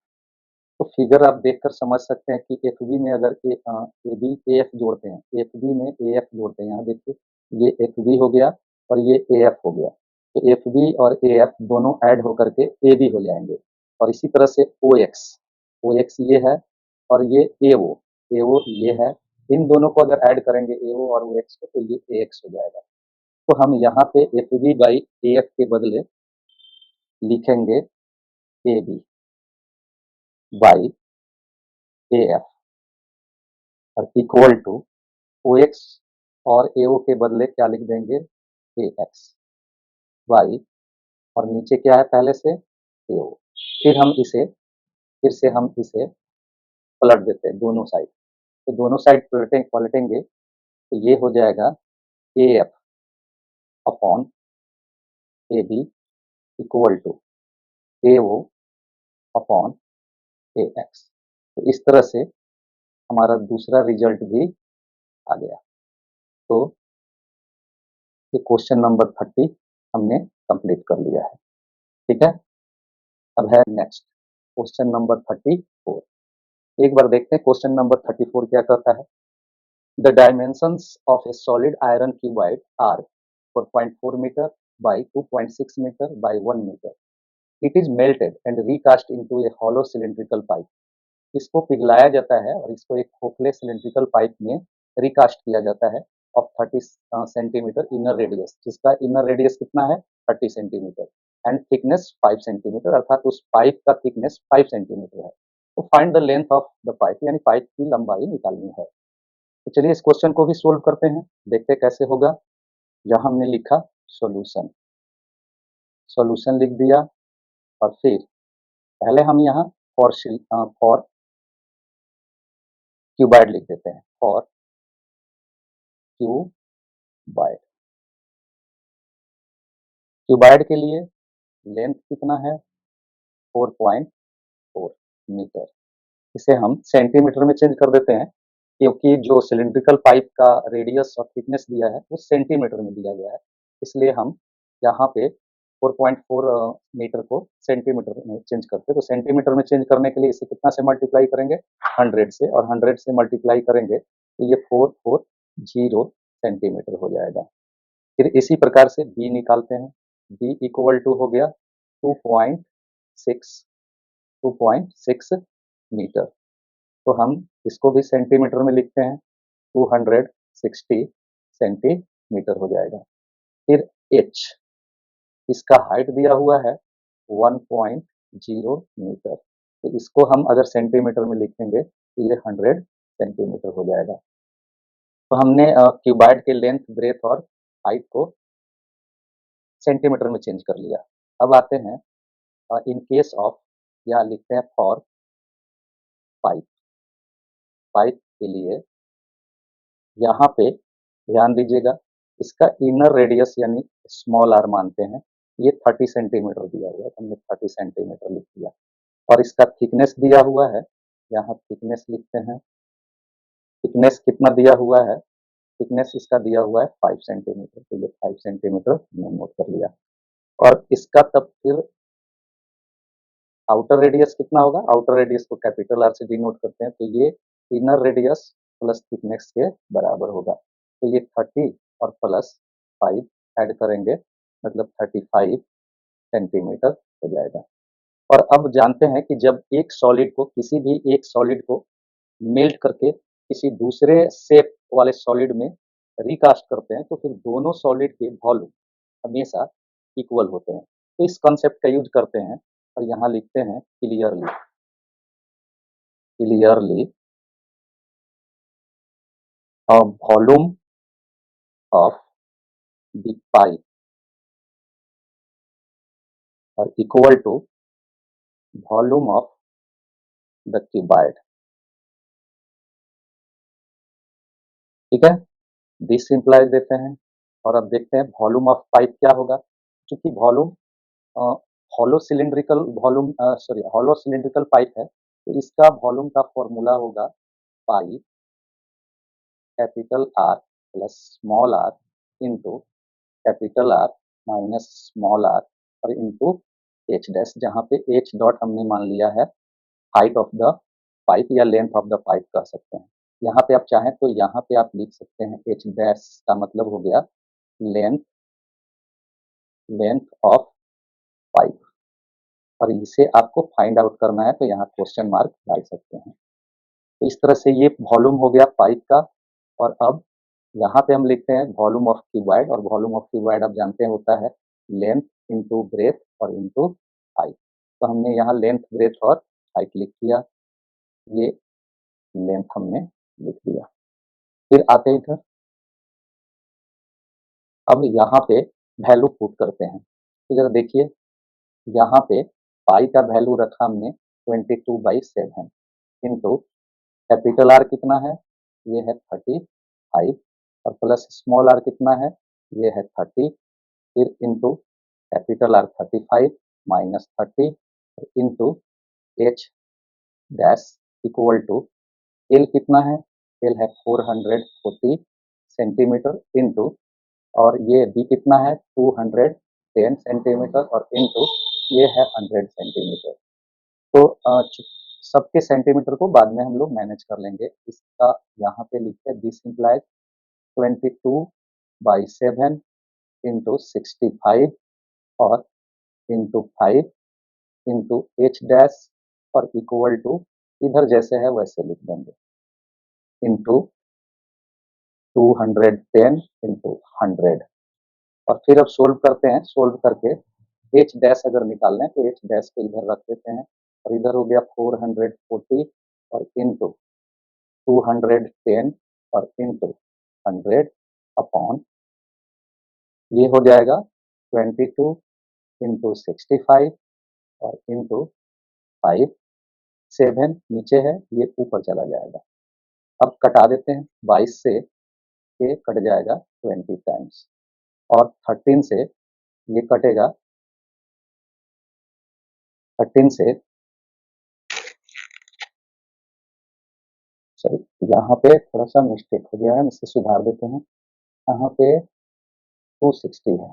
तो फिगर आप देखकर समझ सकते हैं कि एफ बी में अगर ए बी ए एफ जोड़ते हैं, एफ बी में ए एफ जोड़ते हैं, यहाँ देखिए ये एफ बी हो गया और ये ए एफ हो गया, तो एफ बी और ए एफ दोनों ऐड होकर के ए बी हो जाएंगे। और इसी तरह से ओ एक्स ये है, और ये ए ओ ये है, इन दोनों को अगर ऐड करेंगे ए ओ और ओ एक्स को तो ये ए एक्स हो जाएगा। तो हम यहाँ पे F B by A F के बदले लिखेंगे A B by A F और इक्वल टू ओ एक्स, और ए ओ के बदले क्या लिख देंगे ए एक्स बाई, और नीचे क्या है पहले से ए ओ। फिर से हम इसे पलट देते हैं दोनों साइड, तो दोनों साइड पलटेंगे तो ये हो जाएगा A F upon A B equal to A O upon A X. तो इस तरह से हमारा दूसरा रिजल्ट भी आ गया। तो ये क्वेश्चन नंबर 30 हमने कंप्लीट कर लिया है। ठीक है, अब है नेक्स्ट क्वेश्चन नंबर 34। एक बार देखते हैं क्वेश्चन नंबर 34 क्या कहता है। The dimensions of a solid iron cuboid are 4.4 metre by 2.6 meter by 1 meter. It is melted and recast into a hollow cylindrical pipe. इसको पिघलाया जाता है और इसको एक खोखले सिलेंड्रिकल पाइप में रिकास्ट किया जाता है ऑफ 30 सेंटीमीटर इनर रेडियस, जिसका इनर रेडियस कितना है 30 सेंटीमीटर एंड थिकनेस 5 सेंटीमीटर, अर्थात उस पाइप का थिकनेस 5 सेंटीमीटर है। तो find the length of the pipe, यानी पाइप की लंबाई निकालनी है। तो चलिए इस क्वेश्चन को भी सोल्व करते हैं, देखते कैसे होगा। यहाँ हमने लिखा सॉल्यूशन, सॉल्यूशन लिख दिया, और फिर पहले हम यहाँ फॉर क्यूबाइड लिख देते हैं, फॉर क्यूबाइड। क्यूबाइड के लिए लेंथ कितना है 4.4 मीटर। इसे हम सेंटीमीटर में चेंज कर देते हैं क्योंकि जो सिलिंड्रिकल पाइप का रेडियस और थिकनेस दिया है वो सेंटीमीटर में दिया गया है, इसलिए हम यहाँ पे 4.4 मीटर को सेंटीमीटर में चेंज करते हैं। तो सेंटीमीटर में चेंज करने के लिए इसे कितना से मल्टीप्लाई करेंगे 100 से, और 100 से मल्टीप्लाई करेंगे तो ये 440 सेंटीमीटर हो जाएगा। फिर इसी प्रकार से बी निकालते हैं। बी इक्वल टू हो गया 2.6 मीटर। तो हम इसको भी सेंटीमीटर में लिखते हैं 260 सेंटीमीटर हो जाएगा। फिर एच, इसका हाइट दिया हुआ है 1.0 मीटर, तो इसको हम अगर सेंटीमीटर में लिखेंगे तो ये 100 सेंटीमीटर हो जाएगा। तो हमने क्यूबॉइड के लेंथ, ब्रेथ और हाइट को सेंटीमीटर में चेंज कर लिया। अब आते हैं इन केस ऑफ, या लिखते हैं फॉर पाइप। पाइप के लिए यहाँ पे ध्यान दीजिएगा, इसका इनर रेडियस यानी स्मॉल आर मानते हैं, ये 30 सेंटीमीटर दिया हुआ है, हमने 30 सेंटीमीटर लिख दिया। और इसका थिकनेस दिया हुआ है, यहाँ थिकनेस लिखते हैं। थिकनेस कितना दिया हुआ है, थिकनेस इसका दिया हुआ है 5 सेंटीमीटर, तो ये 5 सेंटीमीटर हमने नोट कर लिया। और इसका तब फिर आउटर रेडियस कितना होगा, आउटर रेडियस को कैपिटल आर से डिनोट करते हैं, तो ये इनर रेडियस प्लस थिकनेस के बराबर होगा। तो ये 30 और प्लस 5 ऐड करेंगे, मतलब 35 सेंटीमीटर हो जाएगा। और अब जानते हैं कि जब एक सॉलिड को, किसी भी एक सॉलिड को मेल्ट करके किसी दूसरे शेप वाले सॉलिड में रिकास्ट करते हैं, तो फिर दोनों सॉलिड के वॉल्यूम हमेशा इक्वल होते हैं। तो इस कॉन्सेप्ट का यूज करते हैं और यहाँ लिखते हैं clearly, clearly volume of the pipe और equal to volume of the cuboid. ठीक है, दिस सिंप्लाइज देते हैं। और अब देखते हैं वॉल्यूम ऑफ पाइप क्या होगा। चूंकि volume hollow cylindrical volume, sorry hollow cylindrical pipe है, तो इसका वॉल्यूम का फॉर्मूला होगा pi capital R plus small r into capital R minus small r और इंटू एच डैश, जहाँ पे एच डॉट हमने मान लिया है हाइट ऑफ द पाइप या लेंथ ऑफ द पाइप कह सकते हैं। यहाँ पे आप चाहें तो यहाँ पे आप लिख सकते हैं एच डैश का मतलब हो गया लेंथ, लेंथ ऑफ पाइप, और इसे आपको फाइंड आउट करना है तो यहाँ क्वेश्चन मार्क डाल सकते हैं। तो इस तरह से ये वॉल्यूम हो गया पाइप का। और अब यहाँ पे हम लिखते हैं वॉल्यूम ऑफ क्यूबॉइड, और वॉल्यूम ऑफ क्यूबॉइड आप जानते हैं होता है लेंथ इंटू ब्रेथ और इंटू हाइट। तो हमने यहाँ लेंथ, ब्रेथ और हाइट लिख दिया, ये लेंथ हमने लिख दिया। फिर आते हैं इधर, अब यहाँ पे वैल्यू पुट करते हैं। तो जरा देखिए, यहाँ पे पाई का वैल्यू रखा हमने 22/7 इंटू कैपिटल आर कितना है, ये है 35, और प्लस स्मॉल आर कितना है, ये है 30, फिर into capital R 35 minus 30 into h dash equal to l कितना है, एल है 440 सेंटीमीटर इंटू, और ये बी कितना है 210 सेंटीमीटर और इंटू ये है 100 सेंटीमीटर। तो सबके सेंटीमीटर को बाद में हम लोग मैनेज कर लेंगे। इसका यहाँ पे लिखते हैं दिस इम्प्लाइज 22/7 इंटू 65 और इंटू 5 इंटू एच डैश और इक्वल टू, इधर जैसे है वैसे लिख देंगे, इंटू 210 इंटू 100। और फिर अब सोल्व करते हैं, सोल्व करके एच डैश अगर निकालना है तो एच डैश को इधर रख देते हैं, और इधर हो गया 440 और इंटू 210 और इंटू 100 अपॉन, ये हो जाएगा 22 इंटू 65 और इंटू 5, 7 नीचे है ये ऊपर चला जाएगा। अब कटा देते हैं, 22 से ये कट जाएगा 20 टाइम्स, और 13 से ये कटेगा 13 से सॉरी, यहाँ पे थोड़ा सा मिस्टेक हो गया है, हम इसे सुधार देते हैं। यहाँ पे 260 है,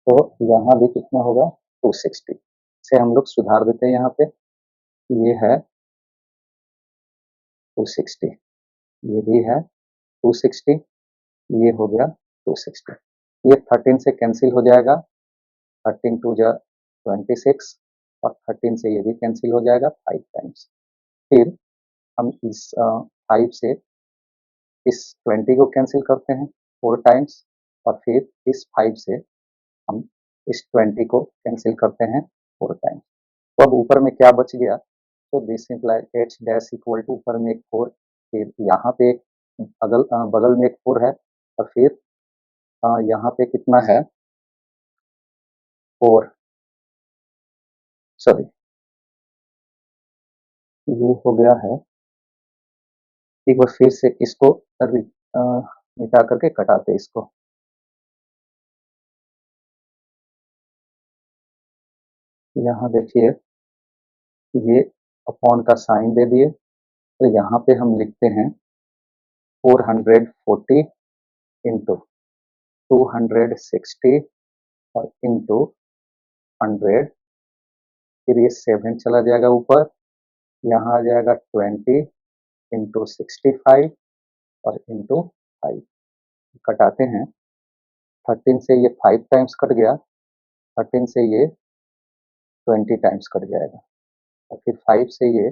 तो यहाँ भी कितना होगा 260 से हम लोग सुधार देते हैं। यहाँ पे ये है 260, ये भी है 260, ये हो गया 260। ये 13 से कैंसिल हो जाएगा, 13 टू जा 26 और 13 से ये भी कैंसिल हो जाएगा 5 टाइम्स। फिर हम इस 5 से इस 20 को कैंसिल करते हैं 4 टाइम्स और फिर इस 5 से हम इस 20 को कैंसिल करते हैं 4 टाइम्स। तो अब ऊपर में क्या बच गया, तो this imply h dash equal to ऊपर में एक 4, फिर यहाँ पे एक बगल में एक 4 है और फिर यहाँ पे कितना है 4, सॉरी ये हो गया है। एक बार फिर से इसको मिटा करके कटाते इसको, यहाँ देखिए ये अपॉन का साइन दे दिए, तो यहाँ पे हम लिखते हैं 440 इंटू 260 और इंटू 100, फिर ये 7 चला जाएगा ऊपर, यहाँ आ जाएगा 20 इंटू 65 और इंटू 5, कटाते हैं। 13 से ये 5 टाइम्स कट गया, 13 से ये 20 टाइम्स कट जाएगा और फिर 5 से ये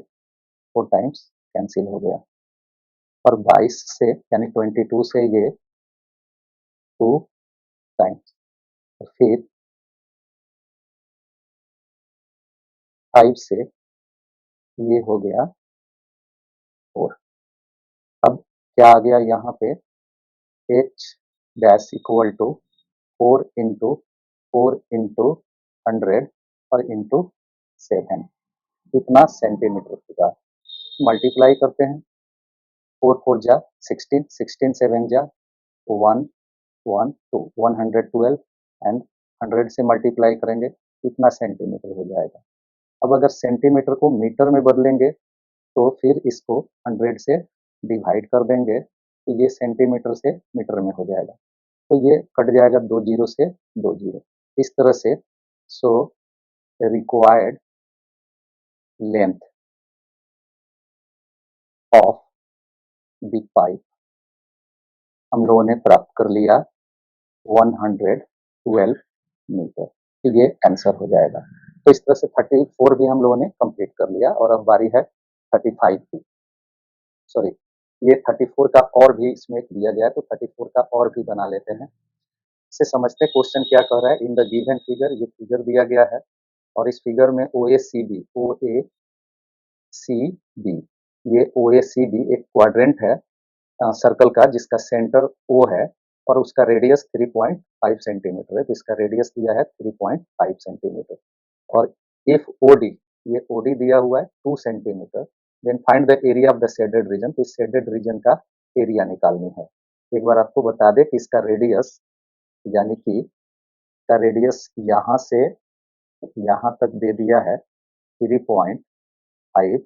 4 टाइम्स कैंसिल हो गया और 22 से यानी 22 से ये 2 टाइम्स और फिर 5 से ये हो गया 4। अब क्या आ गया यहाँ पे, h dash equal to 4 into 100 और इंटू 7, कितना सेंटीमीटर होगा। मल्टीप्लाई करते हैं, 4 4 जा 16, 16 7 जा 1 1 2 112 एंड 100 से मल्टीप्लाई करेंगे कितना सेंटीमीटर हो जाएगा। अब अगर सेंटीमीटर को मीटर में बदलेंगे तो फिर इसको 100 से डिवाइड कर देंगे तो ये सेंटीमीटर से मीटर में हो जाएगा, तो ये कट जाएगा 2 जीरो से 2 जीरो इस तरह से। So required length of the pipe हम लोगों ने प्राप्त कर लिया 112 मीटर, तो ये आंसर हो जाएगा। तो इस तरह से 34 भी हम लोगों ने कंप्लीट कर लिया और अब बारी है 35 की, सॉरी ये 34 का और भी इसमें दिया गया है, तो 34 का और भी बना लेते हैं। इसे समझते हैं क्वेश्चन क्या कह रहा है। इन द गिवन फिगर, ये फिगर दिया गया है और इस फिगर में ओ ए सी बी, ये ओ ए सी बी एक क्वाड्रेंट है सर्कल का जिसका सेंटर ओ है और उसका रेडियस 3.5 सेंटीमीटर है, तो इसका रेडियस दिया है 3.5 सेंटीमीटर। और इफ ओडी, ये ओडी दिया हुआ है 2 centimetre, then find the area of the shaded region, तो इस शेडेड रीजन का एरिया निकालनी है। एक बार आपको बता दें कि इसका रेडियस यानी कि इसका रेडियस यहाँ से यहाँ तक दे दिया है 3.5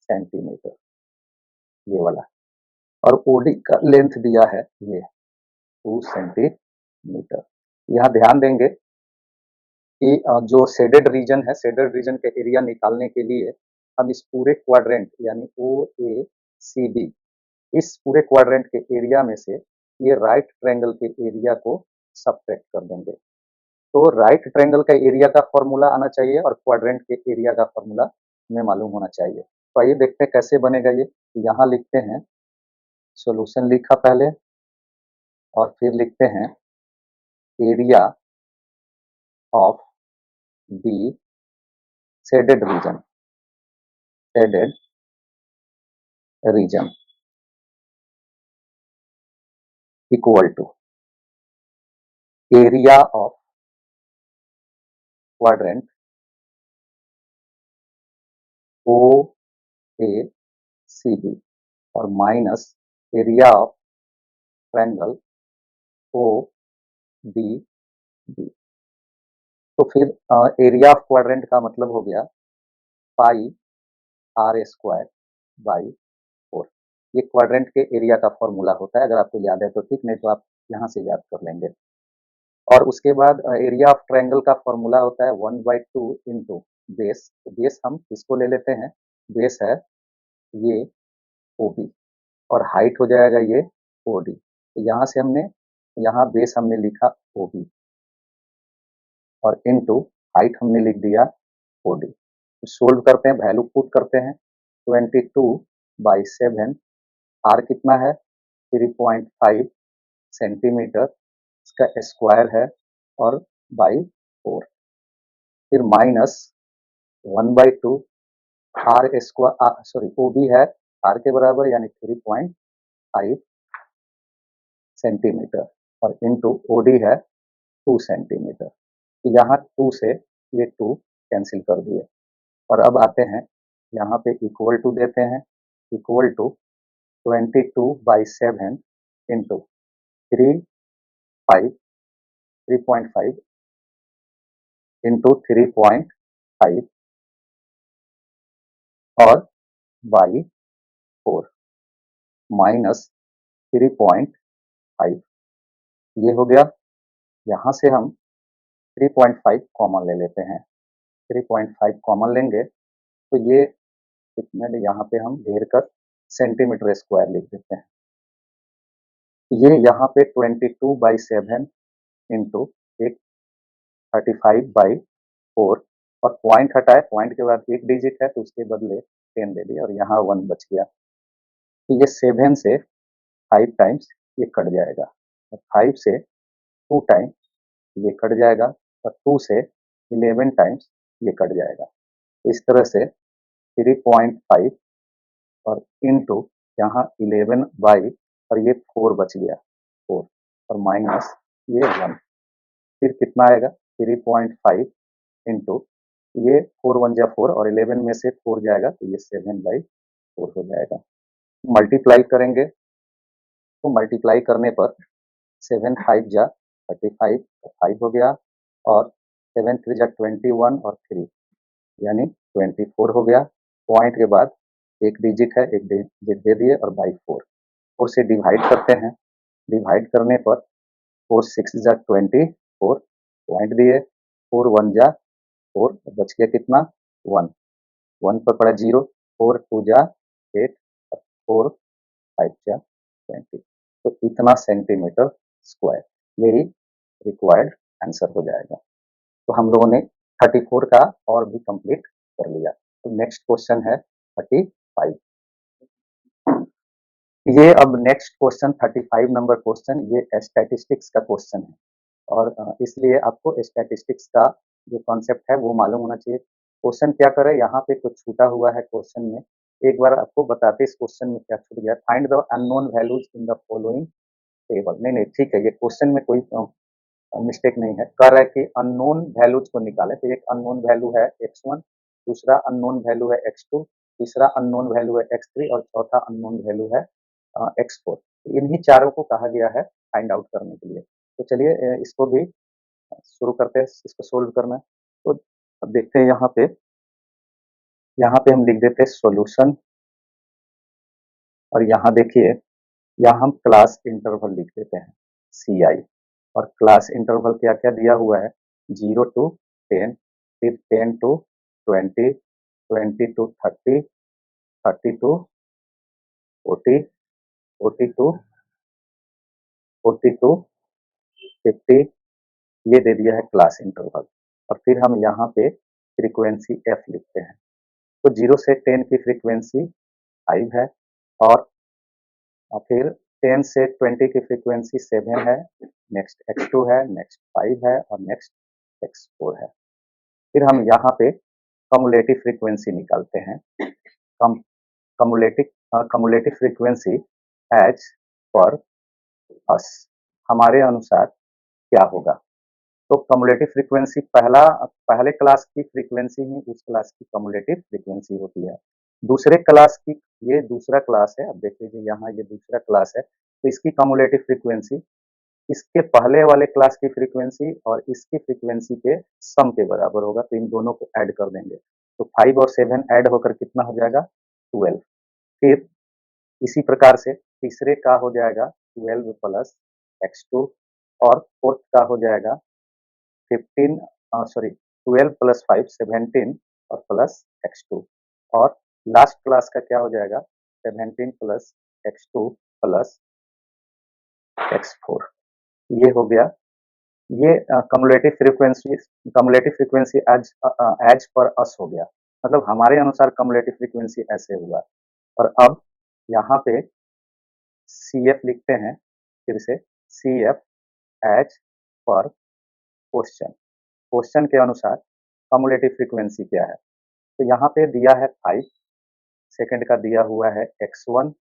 सेंटीमीटर, ये वाला, और ओडी का लेंथ दिया है ये 2 सेंटीमीटर। यहाँ ध्यान देंगे कि जो शेडेड रीजन है, शेडेड रीजन के एरिया निकालने के लिए हम इस पूरे क्वाड्रेंट यानी ओ ए सी बी, इस पूरे क्वाड्रेंट के एरिया में से ये राइट ट्रायंगल के एरिया को सब्ट्रैक्ट कर देंगे। तो राइट ट्रायंगल का एरिया का फॉर्मूला आना चाहिए और क्वाड्रेंट के एरिया का फॉर्मूला हमें मालूम होना चाहिए। तो आइए देखते हैं कैसे बनेगा ये। यहाँ लिखते हैं, सॉल्यूशन लिखा पहले और फिर लिखते हैं area of the shaded region, shaded region equal to area of quadrant O A C B और minus area of triangle O B B. तो फिर एरिया ऑफ क्वाड्रेंट का मतलब हो गया पाई आर स्क्वायर बाई 4। ये क्वाड्रेंट के एरिया का फॉर्मूला होता है, अगर आपको याद है तो ठीक, नहीं तो आप यहाँ से याद कर लेंगे। और उसके बाद एरिया ऑफ ट्रायंगल का फॉर्मूला होता है 1/2 इंटू बेस। तो बेस हम इसको ले लेते हैं, बेस है ये OB और हाइट हो जाएगा ये OD। तो यहाँ से हमने, यहाँ बेस हमने लिखा OB और इनटू हाइट हमने लिख दिया OD। तो सोल्व करते हैं, वैल्यू पुट करते हैं, 22/7, आर कितना है 3.5 सेंटीमीटर, इसका स्क्वायर है और बाई 4, फिर minus 1/2 r square, sorry OB है आर के बराबर यानी 3.5 सेंटीमीटर और इनटू OD है 2 सेंटीमीटर। यहाँ 2 से ये 2 कैंसिल कर दिए और अब आते हैं यहाँ पे इक्वल टू देते हैं, इक्वल टू 22/7 इंटू 3.5 इंटू 3.5 और बाई 4 माइनस 3.5, ये हो गया। यहाँ से हम 3.5 कॉमन ले लेते हैं, 3.5 कॉमन लेंगे तो ये कितने, यहाँ पे हम घेर कर सेंटीमीटर स्क्वायर लिख देते हैं। ये यहाँ पे 22/7 इंटू एक 35/4 और पॉइंट हटाए, पॉइंट के बाद एक डिजिट है तो उसके बदले 10 दे दिया और यहाँ 1 बच गया। तो ये 7 से 5 टाइम्स ये कट जाएगा और 5 से 2 टाइम ये कट जाएगा और 2 से 11 टाइम्स ये कट जाएगा। तो इस तरह से 3.5 और इंटू यहाँ 11 बाई और ये 4 बच गया, 4 और माइनस ये 1, फिर कितना आएगा 3.5 इंटू ये 4 1 जा 4 और 11 में से 4 जाएगा तो ये 7/4 हो जाएगा। मल्टीप्लाई करेंगे तो मल्टीप्लाई करने पर 7 5 जा 35, 5 हो गया और 7 3 जा 21 और 3 यानी 24 हो गया। पॉइंट के बाद एक डिजिट है, एक डिजिट दे दिए और बाई 4, 4 से डिवाइड करते हैं, डिवाइड करने पर 4 6 जा 24 पॉइंट दिए, 4 1 जा 4 बच गया कितना 1, 1 पर पड़ा 0, 4 2 जा 8 और 4 5 जा 20। तो इतना सेंटीमीटर स्क्वायर यही रिक्वायर्ड आंसर हो जाएगा। तो हम लोगों ने 34 का और भी कंप्लीट कर लिया। तो नेक्स्ट क्वेश्चन है 35। ये अब नेक्स्ट क्वेश्चन 35 नंबर क्वेश्चन ये स्टैटिस्टिक्स का क्वेश्चन है और इसलिए आपको स्टैटिस्टिक्स का जो कॉन्सेप्ट है वो मालूम होना चाहिए। क्वेश्चन क्या करे, यहाँ पे कुछ छूटा हुआ है क्वेश्चन में, एक बार आपको बताते इस क्वेश्चन में क्या छूट गया। Find the unknown values in the following table. नहीं नहीं ठीक है, ये क्वेश्चन में कोई मिस्टेक नहीं है, कह रहा है कि अननोन वैल्यूज को निकाले। तो एक अननोन वैल्यू है x1, दूसरा अननोन वैल्यू है x2, तीसरा अननोन वैल्यू है x3 और चौथा अननोन वैल्यू है x4। इन्हीं चारों को कहा गया है फाइंड आउट करने के लिए। तो चलिए इसको भी शुरू करते हैं, इसको सोल्व करना है। तो अब देखते हैं यहाँ पे हम लिख देते हैं सॉल्यूशन और यहाँ देखिए, यहाँ हम क्लास इंटरवल लिख देते हैं CI और क्लास इंटरवल क्या क्या दिया हुआ है 0 to 10, फिर 10 to 20, 20 to 30, 30 to 40, 40 to 40 to 50, ये दे दिया है क्लास इंटरवल। और फिर हम यहाँ पे फ्रीक्वेंसी f लिखते हैं। तो 0 से 10 की फ्रीक्वेंसी 5 है और फिर 10 से 20 की फ्रीक्वेंसी 7 है, नेक्स्ट x2 है, नेक्स्ट 5 है और नेक्स्ट x4 है। फिर हम यहाँ पे कमुलेटिव फ्रीक्वेंसी निकालते हैं। कमुलेटिव फ्रीक्वेंसी एज पर अस, हमारे अनुसार क्या होगा। तो कमुलेटिव फ्रीक्वेंसी पहले क्लास की फ्रीक्वेंसी ही उस क्लास की कमुलेटिव फ्रीक्वेंसी होती है। दूसरे क्लास की, ये दूसरा क्लास है, अब देख लीजिए यहाँ ये दूसरा क्लास है, तो इसकी कमुलेटिव फ्रीक्वेंसी इसके पहले वाले क्लास की फ्रीक्वेंसी और इसकी फ्रीक्वेंसी के सम के बराबर होगा, तो इन दोनों को ऐड कर देंगे। तो 5 और 7 ऐड होकर कितना हो जाएगा 12। फिर इसी प्रकार से तीसरे का हो जाएगा 12 प्लस x2 और फोर्थ का हो जाएगा 12 प्लस 5 17 और प्लस x2 और लास्ट क्लास का क्या हो जाएगा 17 प्लस x2 प्लस x4। ये हो गया। ये कम्युलेटिव फ्रीक्वेंसी एज पर अस हो गया, मतलब हमारे अनुसार कम्युलेटिव फ्रीक्वेंसी ऐसे हुआ। और अब यहाँ पे CF लिखते हैं, फिर से CF as per question. Question के अनुसार कम्युलेटिव फ्रीक्वेंसी क्या है, तो यहाँ पे दिया है 5, सेकंड का दिया हुआ है x1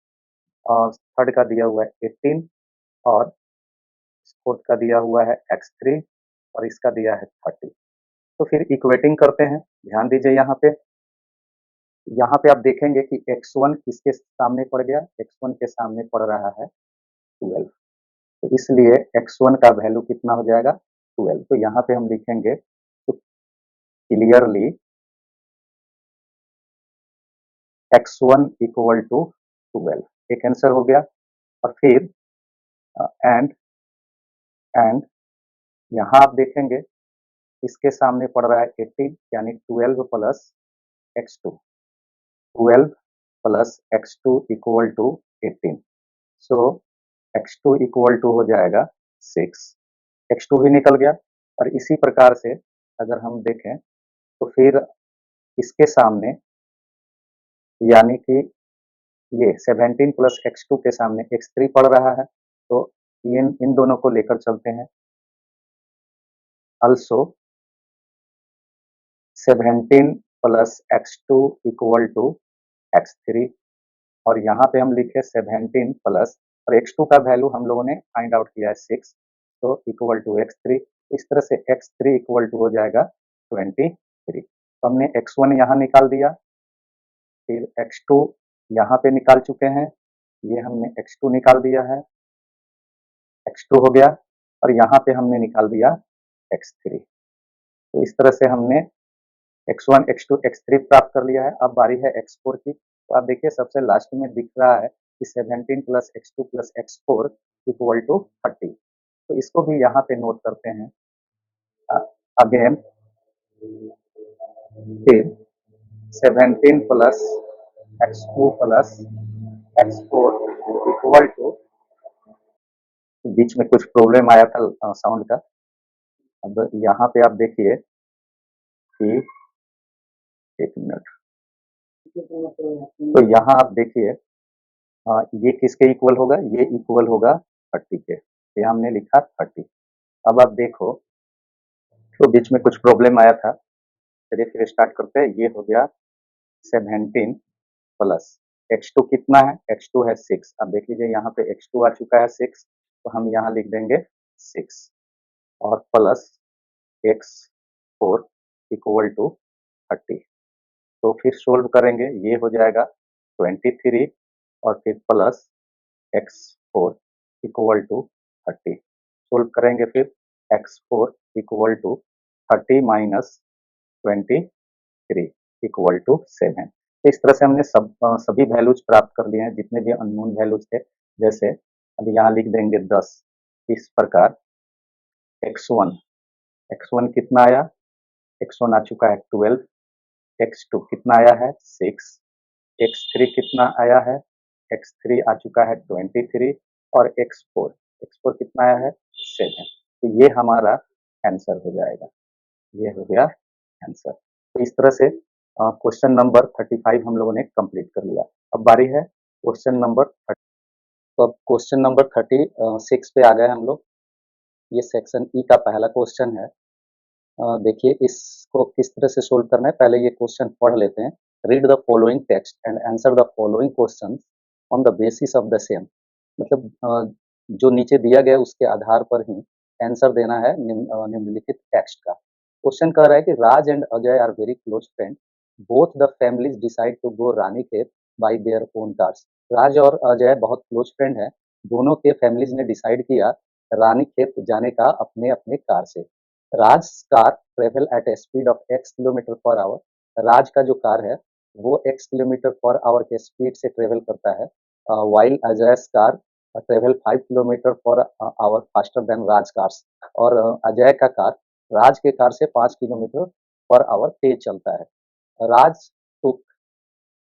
और थर्ड का दिया हुआ है 18 और फोर्थ का दिया हुआ है x3 और इसका दिया है 30। तो फिर इक्वेटिंग करते हैं। ध्यान दीजिए यहाँ पे आप देखेंगे कि x1 किसके सामने पड़ गया, x1 के सामने पड़ रहा है 12, तो इसलिए x1 का वैल्यू कितना हो जाएगा 12। तो यहाँ पे हम लिखेंगे तो क्लियरली x1 इक्वल टू 12, एक आंसर हो गया। और फिर एंड एंड यहाँ आप देखेंगे इसके सामने पड़ रहा है 18, यानी 12 plus x2, 12 plus x2 equal to 18। So x2 equal to हो जाएगा 6, x2 भी निकल गया। और इसी प्रकार से अगर हम देखें तो फिर इसके सामने यानी कि ये 17 प्लस x2 के सामने x3 पड़ रहा है, तो इन दोनों को लेकर चलते हैं। also 17 plus x2 equal to x3 और यहाँ पे हम लिखे 17 प्लस और x2 का वैल्यू हम लोगों ने फाइंड आउट किया है 6, तो इक्वल टू x3। इस तरह से x3 इक्वल टू हो जाएगा 23। तो हमने x1 यहाँ निकाल दिया, फिर x2 यहाँ पे निकाल चुके हैं, ये हमने x2 निकाल दिया है, x2 हो गया और यहाँ पे हमने निकाल दिया x3। तो इस तरह से हमने x1, x2, x3 प्राप्त कर लिया है। अब बारी है x4 की। तो आप देखिए सबसे लास्ट में दिख रहा है कि 17 plus x2 plus x4 equal to 30। तो इसको भी यहाँ पे नोट करते हैं। अगेन फिर 17 plus x2 plus x4 equal to, बीच में कुछ प्रॉब्लम आया था साउंड का। अब यहाँ पे आप देखिए कि एक मिनट, तो यहाँ आप देखिए ये किसके इक्वल होगा, ये इक्वल होगा 30 के, ये हमने लिखा 30। अब आप देखो तो बीच में कुछ प्रॉब्लम आया था, चलिए फिर स्टार्ट करते हैं। ये हो गया 17 प्लस x2 कितना है, x2 है 6। अब देख लीजिए यहाँ पे x2 आ चुका है 6, तो हम यहाँ लिख देंगे 6 और प्लस x4 इक्वल टू 30। तो फिर सोल्व करेंगे, ये हो जाएगा 23 और फिर plus x4 equal to 30। Solve करेंगे फिर x4 equal to 30 minus 23 equal to 7। इस तरह से हमने सभी वैल्यूज प्राप्त कर लिए हैं, जितने भी अननोन वैल्यूज थे। जैसे अभी यहाँ लिख देंगे 10, इस प्रकार x1 कितना आया, x1 आ चुका है 12, x2 कितना आया है 6, x3 कितना आया है, x3 आ चुका है 23 और x4 कितना आया है 7। तो ये हमारा आंसर हो जाएगा, ये हो गया आंसर। तो इस तरह से क्वेश्चन नंबर 35 हम लोगों ने कंप्लीट कर लिया। अब बारी है क्वेश्चन नंबर 30। तो अब क्वेश्चन नंबर 36 पे आ गए हम लोग। ये सेक्शन ई का पहला क्वेश्चन है। देखिए इसको किस तरह से सोल्व करना है, पहले ये क्वेश्चन पढ़ लेते हैं। Read the following text and answer the following question on the basis of the same. मतलब जो नीचे दिया गया उसके आधार पर ही आंसर देना है निम्नलिखित टेक्स्ट का। क्वेश्चन कह रहा है कि Raj and Ajay are very close friend, both the families decide to go Ranikhet by their own cars. Raj और अजय बहुत क्लोज फ्रेंड है, दोनों के फैमिलीज ने डिसाइड किया रानीखेत जाने का अपने अपने कार से। Raj car travel at a speed of x kilometre per hour. Raj का जो कार है वो x किलोमीटर पर आवर के स्पीड से ट्रेवल करता है, वाइल अजय's car travel 5 kilometre per hour faster than Raj cars. और अजय का कार राज के कार से 5 किलोमीटर पर आवर तेज चलता है। Raj took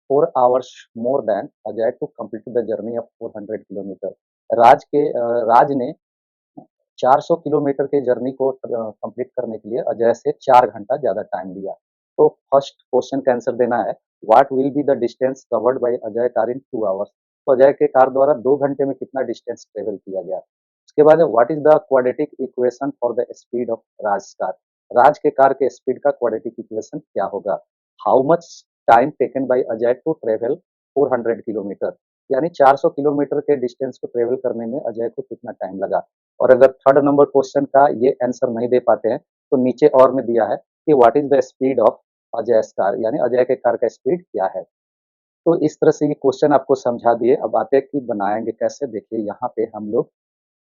4 hours more than Ajay to complete the journey of 400 kilometre. Raj ने 400 किलोमीटर के जर्नी को कंप्लीट करने के लिए अजय से 4 घंटा ज्यादा टाइम लिया। तो फर्स्ट क्वेश्चन का आंसर देना है, what will be the distance covered bye Ajay car in 2 hours। तो अजय के कार द्वारा 2 घंटे में कितना डिस्टेंस ट्रेवल किया गया। उसके बाद what is the quadratic equation for the speed of Raj car. Raj के कार के स्पीड का क्वाड्रेटिक इक्वेशन क्या होगा। How much time taken by Ajay to travel 400 kilometre, यानी 400 किलोमीटर के डिस्टेंस को ट्रेवल करने में अजय को कितना टाइम लगा। और अगर थर्ड नंबर क्वेश्चन का ये आंसर नहीं दे पाते हैं तो नीचे और में दिया है कि what is the speed of Ajay car, यानी अजय के कार का स्पीड क्या है। तो इस तरह से ये क्वेश्चन आपको समझा दिए। अब आते हैं कि बनाएंगे कैसे। देखिए यहाँ पे हम लोग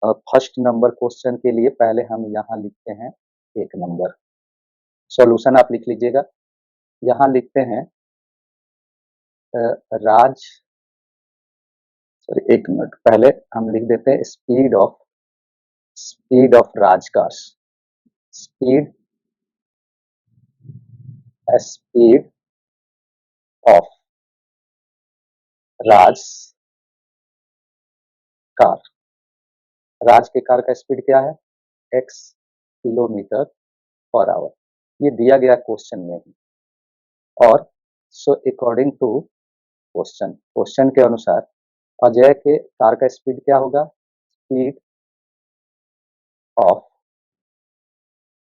फर्स्ट नंबर क्वेश्चन के लिए पहले हम यहाँ लिखते हैं 1 नंबर। सॉल्यूशन आप लिख लीजिएगा। यहाँ लिखते हैं राज, सॉरी 1 मिनट पहले हम लिख देते हैं speed of Raj cars. Speed speed of Raj car. Raj के कार का स्पीड क्या है, x किलोमीटर पर आवर। ये दिया गया क्वेश्चन में ही। और सो अकॉर्डिंग टू क्वेश्चन के अनुसार अजय के कार का स्पीड क्या होगा, स्पीड ऑफ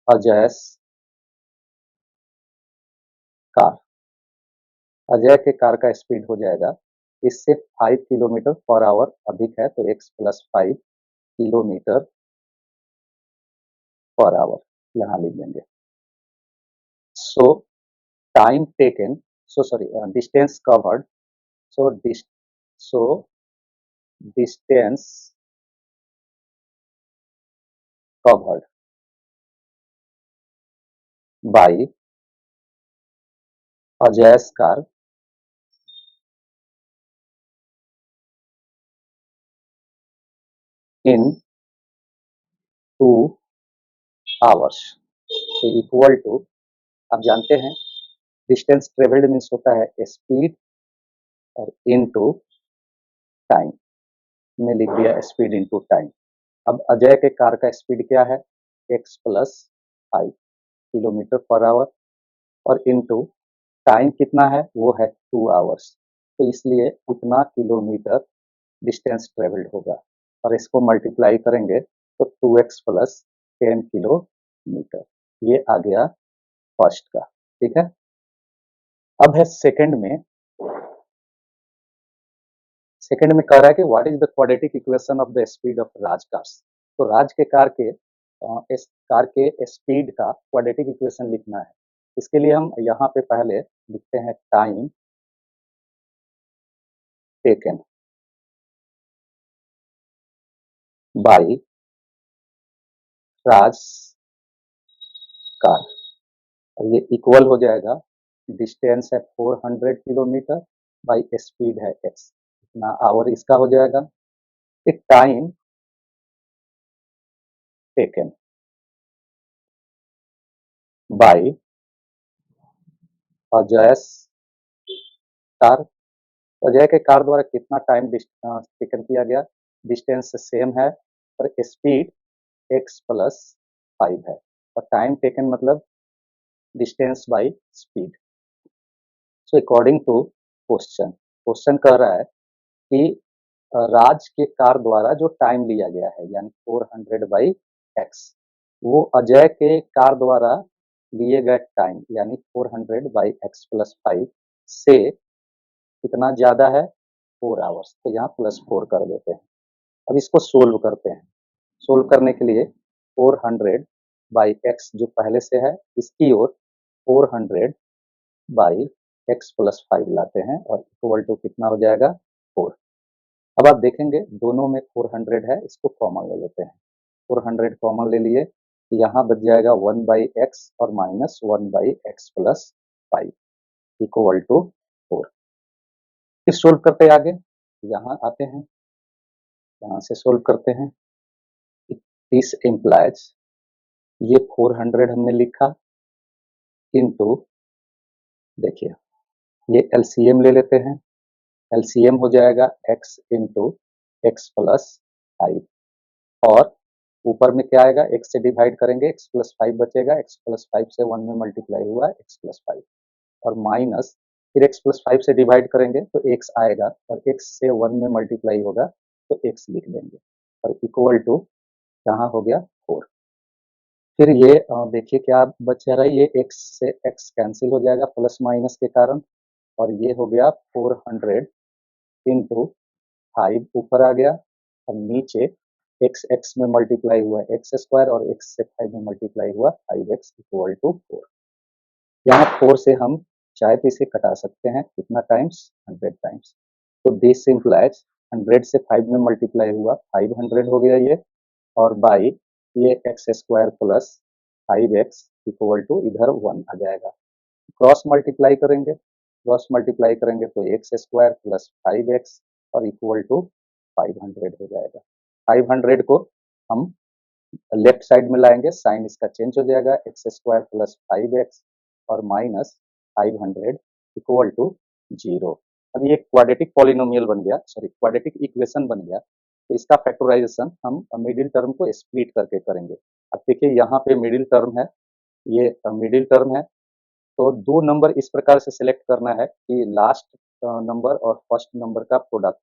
अजय's कार। अजय के कार का स्पीड हो जाएगा, इससे 5 किलोमीटर पर आवर अधिक है तो x plus 5 kilometre per hour यहाँ लिख देंगे। So time taken, so sorry distance covered, so distance covered by अजय's car in 2 hours equal to, आप जानते हैं डिस्टेंस ट्रेवल्ड मीन्स होता है स्पीड और इनटू टाइम। में लिख दिया स्पीड इनटू टाइम। अब अजय के कार का स्पीड क्या है, x plus 5 kilometre per our और इनटू टाइम कितना है, वो है 2 hours। तो इसलिए इतना किलोमीटर डिस्टेंस ट्रेवल्ड होगा और इसको मल्टीप्लाई करेंगे तो 2x प्लस 10 किलोमीटर। ये आ गया फर्स्ट का, ठीक है। अब है सेकंड में कह रहा है कि what is the quadratic equation of the speed of Raj cars. तो राज के कार के इस कार के स्पीड का क्वाड्रेटिक इक्वेशन लिखना है। इसके लिए हम यहाँ पे पहले लिखते हैं time taken by Raj car और ये इक्वल हो जाएगा, डिस्टेंस है 400 किलोमीटर बाई स्पीड है x, इतना आवर इसका हो जाएगा। एक टाइम टेकन बाय अजय's कार। अजय के कार द्वारा कितना टाइम टेकन किया गया, डिस्टेंस सेम है और स्पीड x प्लस 5 है और टाइम टेकन मतलब distance by speed. So according to question कह रहा है कि राज के कार द्वारा जो टाइम लिया गया है यानी 400 बाई एक्स, वो अजय के कार द्वारा लिए गए टाइम यानी 400 बाई एक्स प्लस 5 से कितना ज्यादा है, 4 hours। तो यहाँ +4 कर देते हैं। अब इसको सोल्व करते हैं। सोल्व करने के लिए 400 बाई एक्स जो पहले से है इसकी ओर 400 बाई एक्स प्लस 5 लाते हैं और इक्वल टू कितना हो जाएगा, 4। अब आप देखेंगे दोनों में 400 है, इसको कॉमन ले लेते हैं। 400 कॉमन ले लिए, यहाँ बच जाएगा 1/x और minus 1/x plus 5 equal to 4। फिर सोल्व करते हैं आगे, यहाँ आते हैं, यहाँ से सोल्व करते हैं। दिस इम्प्लाइज, ये 400 हमने लिखा इनटू, देखिए ये एलसीएम ले लेते हैं, एलसीएम हो जाएगा x इंटू एक्स प्लस 5 और ऊपर में क्या आएगा, x से डिवाइड करेंगे x प्लस 5 बचेगा, x प्लस 5 से 1 में मल्टीप्लाई हुआ x प्लस 5 और माइनस फिर x प्लस 5 से डिवाइड करेंगे तो x आएगा और x से 1 में मल्टीप्लाई होगा तो x लिख देंगे और इक्वल टू यहाँ हो गया 4। फिर ये देखिए क्या बच रहा है, ये x से x कैंसिल हो जाएगा प्लस माइनस के कारण और ये हो गया 400 इंटू 5 ऊपर आ गया और नीचे x x में मल्टीप्लाई हुआ एक्स स्क्वायर और x से 5 में मल्टीप्लाई हुआ 5x इक्वल टू 4। यहाँ 4 से हम चाहे तो इसे कटा सकते हैं, कितना टाइम्स, 100 टाइम्स। तो दिस इम्प्लाइज 100 से 5 में मल्टीप्लाई हुआ 500 हो गया ये, और बाई ये x square plus 5x equal to इधर 1 आ जाएगा। क्रॉस मल्टीप्लाई करेंगे, क्रॉस मल्टीप्लाई करेंगे तो एक्स स्क्वायर प्लस 5x और इक्वल टू 500 हो जाएगा। 500 को हम लेफ्ट साइड में लाएंगे, साइन इसका चेंज हो जाएगा, एक्स स्क्वायर प्लस 5x और माइनस 500 इक्वल टू 0। अब ये क्वाड्रेटिक पॉलिनोमियल बन गया, सॉरी क्वाड्रेटिक इक्वेशन बन गया। तो इसका फैक्टराइजेशन हम मिडिल टर्म को स्प्लिट करके करेंगे। अब देखिए यहाँ पे मिडिल टर्म है, ये मिडिल टर्म है, तो दो नंबर इस प्रकार से सिलेक्ट करना है कि लास्ट नंबर और फर्स्ट नंबर का प्रोडक्ट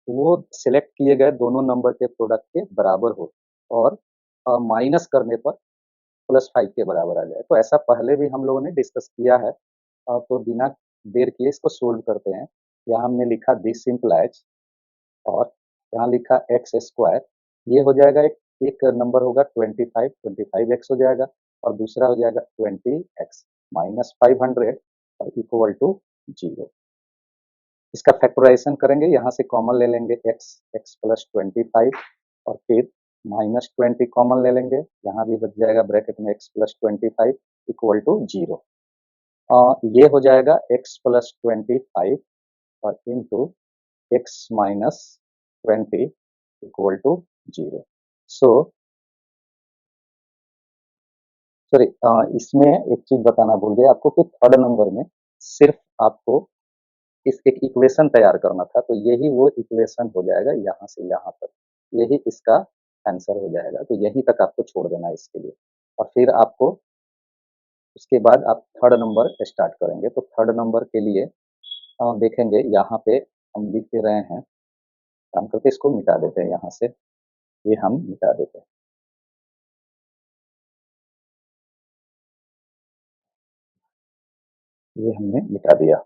वो सिलेक्ट किए गए दोनों नंबर के प्रोडक्ट के बराबर हो और माइनस करने पर +5 के बराबर आ जाए। तो ऐसा पहले भी हम लोगों ने डिस्कस किया है, तो बिना देर किए इसको सोल्व करते हैं। यहाँ हमने लिखा दिस इम्प्लाइज और यहाँ लिखा एक्स स्क्वायर, ये हो जाएगा एक नंबर होगा 25, 25x हो जाएगा और दूसरा हो जाएगा 20x माइनस 500 और इक्वल टू 0। इसका फैक्टराइजेशन करेंगे, यहाँ से कॉमन ले लेंगे x, x प्लस 25 और फिर माइनस 20 कॉमन ले लेंगे, यहाँ भी बच जाएगा ब्रैकेट में x प्लस 25 इक्वल टू 0। ये हो जाएगा x प्लस 25 और into x minus 20 equal to 0। So sorry, इसमें एक चीज बताना भूल गए आपको कि थर्ड नंबर में सिर्फ आपको इस एक इक्वेशन तैयार करना था, तो यही वो इक्वेशन हो जाएगा यहाँ से यहाँ तक, यही इसका आंसर हो जाएगा। तो यहीं तक आपको छोड़ देना है इसके लिए और फिर आपको उसके बाद आप थर्ड नंबर स्टार्ट करेंगे। तो थर्ड नंबर के लिए देखेंगे यहाँ पे हम लिख दे रहे हैं, काम करके इसको मिटा देते हैं, यहाँ से ये हम मिटा देते हैं। ये हमने मिटा दिया,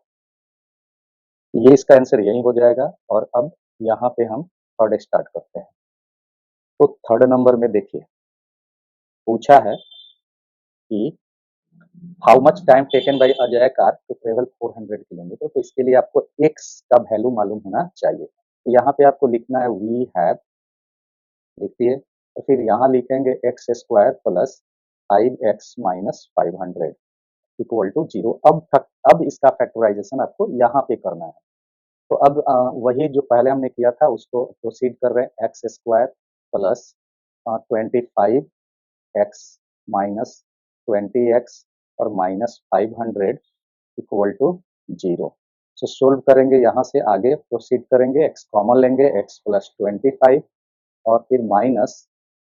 ये इसका आंसर यही हो जाएगा। और अब यहाँ पे हम थर्ड स्टार्ट करते हैं। तो थर्ड नंबर में देखिए पूछा है कि how much time taken by Ajay car to travel 400 kilometre. तो इसके लिए आपको x का वैल्यू मालूम होना चाहिए। तो यहाँ पे आपको लिखना है वी हैव, लिखिए, तो फिर यहाँ लिखेंगे x square plus 5x minus 500 equal to 0। अब इसका फैक्टराइजेशन आपको यहाँ पे करना है। तो अब वही जो पहले हमने किया था उसको प्रोसीड कर रहे हैं, x square plus 25x minus 20x और minus 500 equal to 0। So solve करेंगे, यहाँ से आगे प्रोसीड करेंगे, x कॉमन लेंगे, x प्लस 25 और फिर माइनस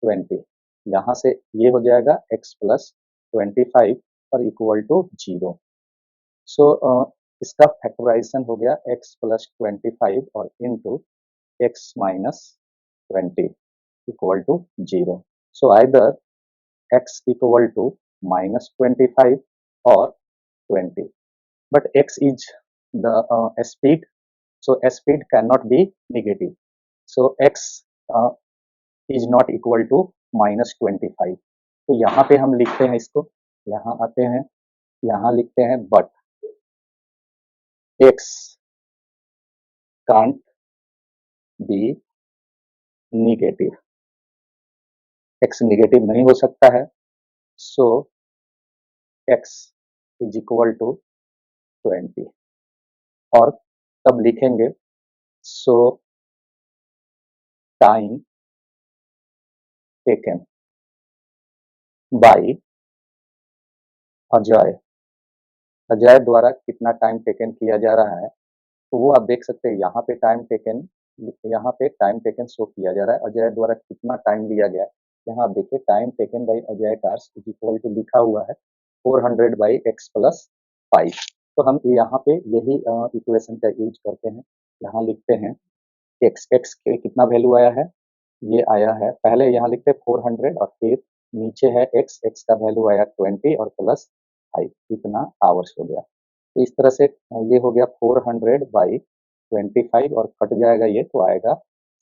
20, यहाँ से ये हो जाएगा x प्लस 25 और इक्वल टू 0। सो इसका फैक्टराइजेशन हो गया x प्लस 25 और into x minus 20 equal to 0। So either x equal to minus 25 और 20, but x is the speed, so speed cannot be negative, so x uh, is not equal to minus 25। तो यहाँ पे हम लिखते हैं इसको, यहाँ आते हैं, यहाँ लिखते हैं but x can't be negative, x negative नहीं हो सकता है, सो x इज इक्वल टू 20 और तब लिखेंगे सो time taken by Ajay, Ajay द्वारा कितना टाइम टेकन किया जा रहा है, तो वो आप देख सकते हैं यहाँ पे टाइम टेकन, यहाँ पे टाइम टेकन शो किया जा रहा है, अजय द्वारा कितना टाइम लिया गया है। यहाँ आप देखिए time taken by Ajay cars is equal to लिखा हुआ है 400 बाई एक्स प्लस 5। तो हम यहाँ पे यही इक्वेशन का यूज करते हैं, यहाँ लिखते हैं एक्स, एक्स के कितना वैल्यू आया है, ये आया है, पहले यहाँ लिखते हैं 400 और फिर नीचे है एक्स, एक्स का वैल्यू आया 20 और प्लस 5, इतना आवर्स हो गया। तो इस तरह से ये हो गया 400 बाई 25 और कट जाएगा ये तो आएगा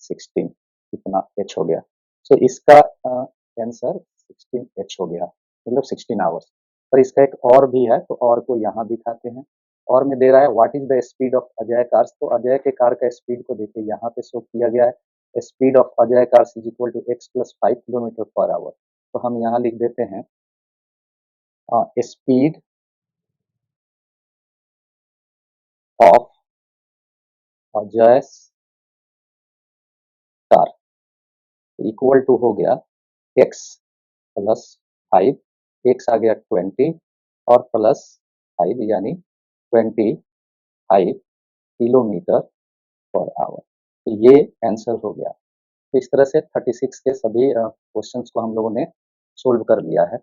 16, इतना एच हो गया। सो इसका आंसर 16 एच हो गया, मतलब 16 आवर्स। पर इसका एक और भी है, तो और को यहाँ दिखाते हैं। और में दे रहा है what is the speed of Ajay cars, तो अजय के कार का स्पीड को देखिए यहाँ पे शो किया गया है, speed of Ajay cars is equal to x plus 5 kilometre per hour. तो हम यहाँ लिख देते हैं speed of Ajay car equal to हो गया एक्स प्लस 5, एक्स आ गया 20 और प्लस 5 यानी 25 किलोमीटर पर आवर। तो ये आंसर हो गया। तो इस तरह से 36 के सभी क्वेश्चंस को हम लोगों ने सोल्व कर लिया है।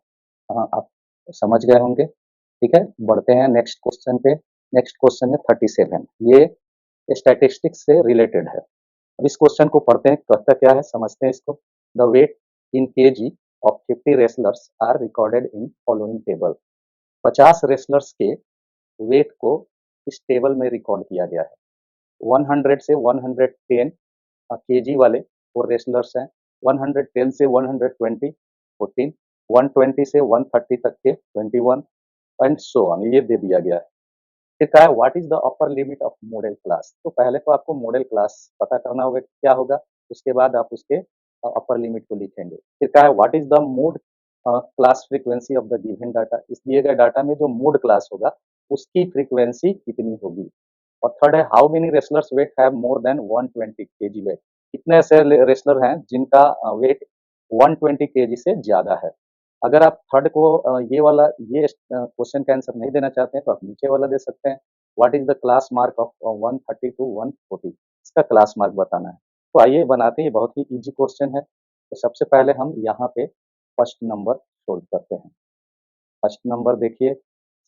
आप समझ गए होंगे। ठीक है, बढ़ते हैं नेक्स्ट क्वेश्चन पे। नेक्स्ट क्वेश्चन है 37, ये स्टैटिस्टिक्स से रिलेटेड है। अब इस क्वेश्चन को पढ़ते हैं, कहता क्या है समझते हैं इसको। The weight in KG of 50 wrestlers are recorded in following table. 50 wrestlers के वेट को इस टेबल में रिकॉर्ड किया गया है। 100 से 110 केजी वाले 4 रेसलर्स हैं, 110 से 120 14, 120 से 130 तक के 21 एंड सो ऑन, ये दे दिया गया है। फिर कहा है what is the upper limit of model class. तो पहले तो आपको मॉडल क्लास पता करना होगा क्या होगा, उसके बाद आप उसके अपर लिमिट को लिखेंगे। फिर कहा है what is the mode class frequency of the given data, इस दिए गए डाटा में जो मोड क्लास होगा उसकी फ्रीक्वेंसी कितनी होगी। और थर्ड है how many wrestlers weight have more than 120 KG weight, कितने ऐसे रेसलर हैं जिनका वेट 120 केजी से ज्यादा है। अगर आप थर्ड को ये वाला ये क्वेश्चन का आंसर नहीं देना चाहते हैं तो आप नीचे वाला दे सकते हैं, what is the class mark of 130 to 140, इसका क्लास मार्क बताना है। तो आइए बनाते हैं, बहुत ही इजी क्वेश्चन है। तो सबसे पहले हम यहाँ पे फर्स्ट नंबर सोल्व करते हैं। फर्स्ट नंबर देखिए,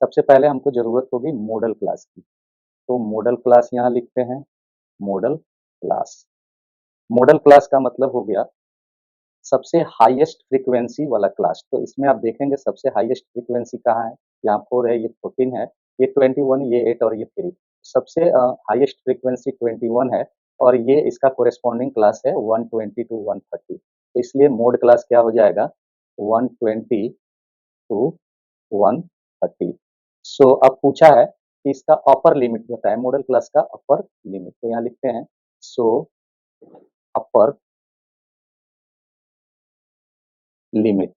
सबसे पहले हमको जरूरत होगी मॉडल क्लास की, तो मॉडल क्लास यहाँ लिखते हैं। मॉडल क्लास, मॉडल क्लास का मतलब हो गया सबसे हाईएस्ट फ्रीक्वेंसी वाला क्लास। तो इसमें आप देखेंगे सबसे हाईएस्ट फ्रीक्वेंसी कहाँ है, यहाँ 4 है, ये 14 है, ये 21, ये 8 और ये 3। सबसे हाईएस्ट फ्रीक्वेंसी 21 है और ये इसका कोरेस्पॉन्डिंग क्लास है 120 टू 130। तो इसलिए मोड क्लास क्या हो जाएगा 120 टू 130। सो अब पूछा है कि इसका अपर लिमिट बताएं, मॉडल क्लास का अपर लिमिट। तो यहाँ लिखते हैं so upper limit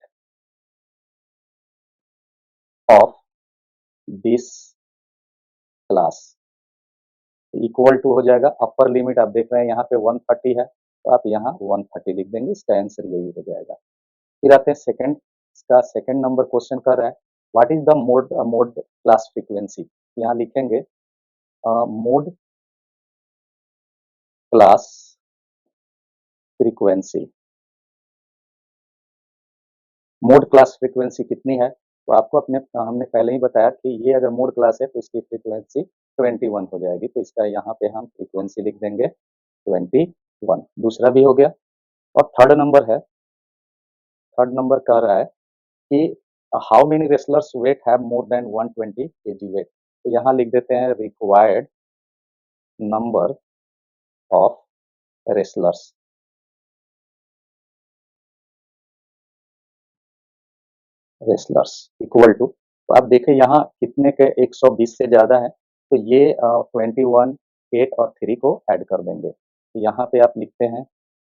of this class equal to हो जाएगा, अपर लिमिट आप देख रहे हैं यहाँ पे 130 है तो आप यहाँ 130 लिख देंगे, इसका आंसर यही हो जाएगा। फिर आते हैं सेकंड, इसका सेकंड नंबर क्वेश्चन कर रहा है what is the mode mode class frequency. यहाँ लिखेंगे mode class frequency, mode class frequency कितनी है, तो आपको अपने हमने पहले ही बताया कि ये अगर मोड क्लास है तो इसकी फ्रीक्वेंसी 21 हो जाएगी, तो इसका यहाँ पे हम फ्रीक्वेंसी लिख देंगे 21। दूसरा भी हो गया। और थर्ड नंबर है, थर्ड नंबर कह रहा है कि how many wrestlers weight have more than 120 KG weight. तो यहाँ लिख देते हैं required number of wrestlers, wrestlers equal to, तो आप देखें यहाँ कितने के 120 से ज्यादा है, तो ये 21, 8 और 3 को ऐड कर देंगे। तो यहाँ पे आप लिखते हैं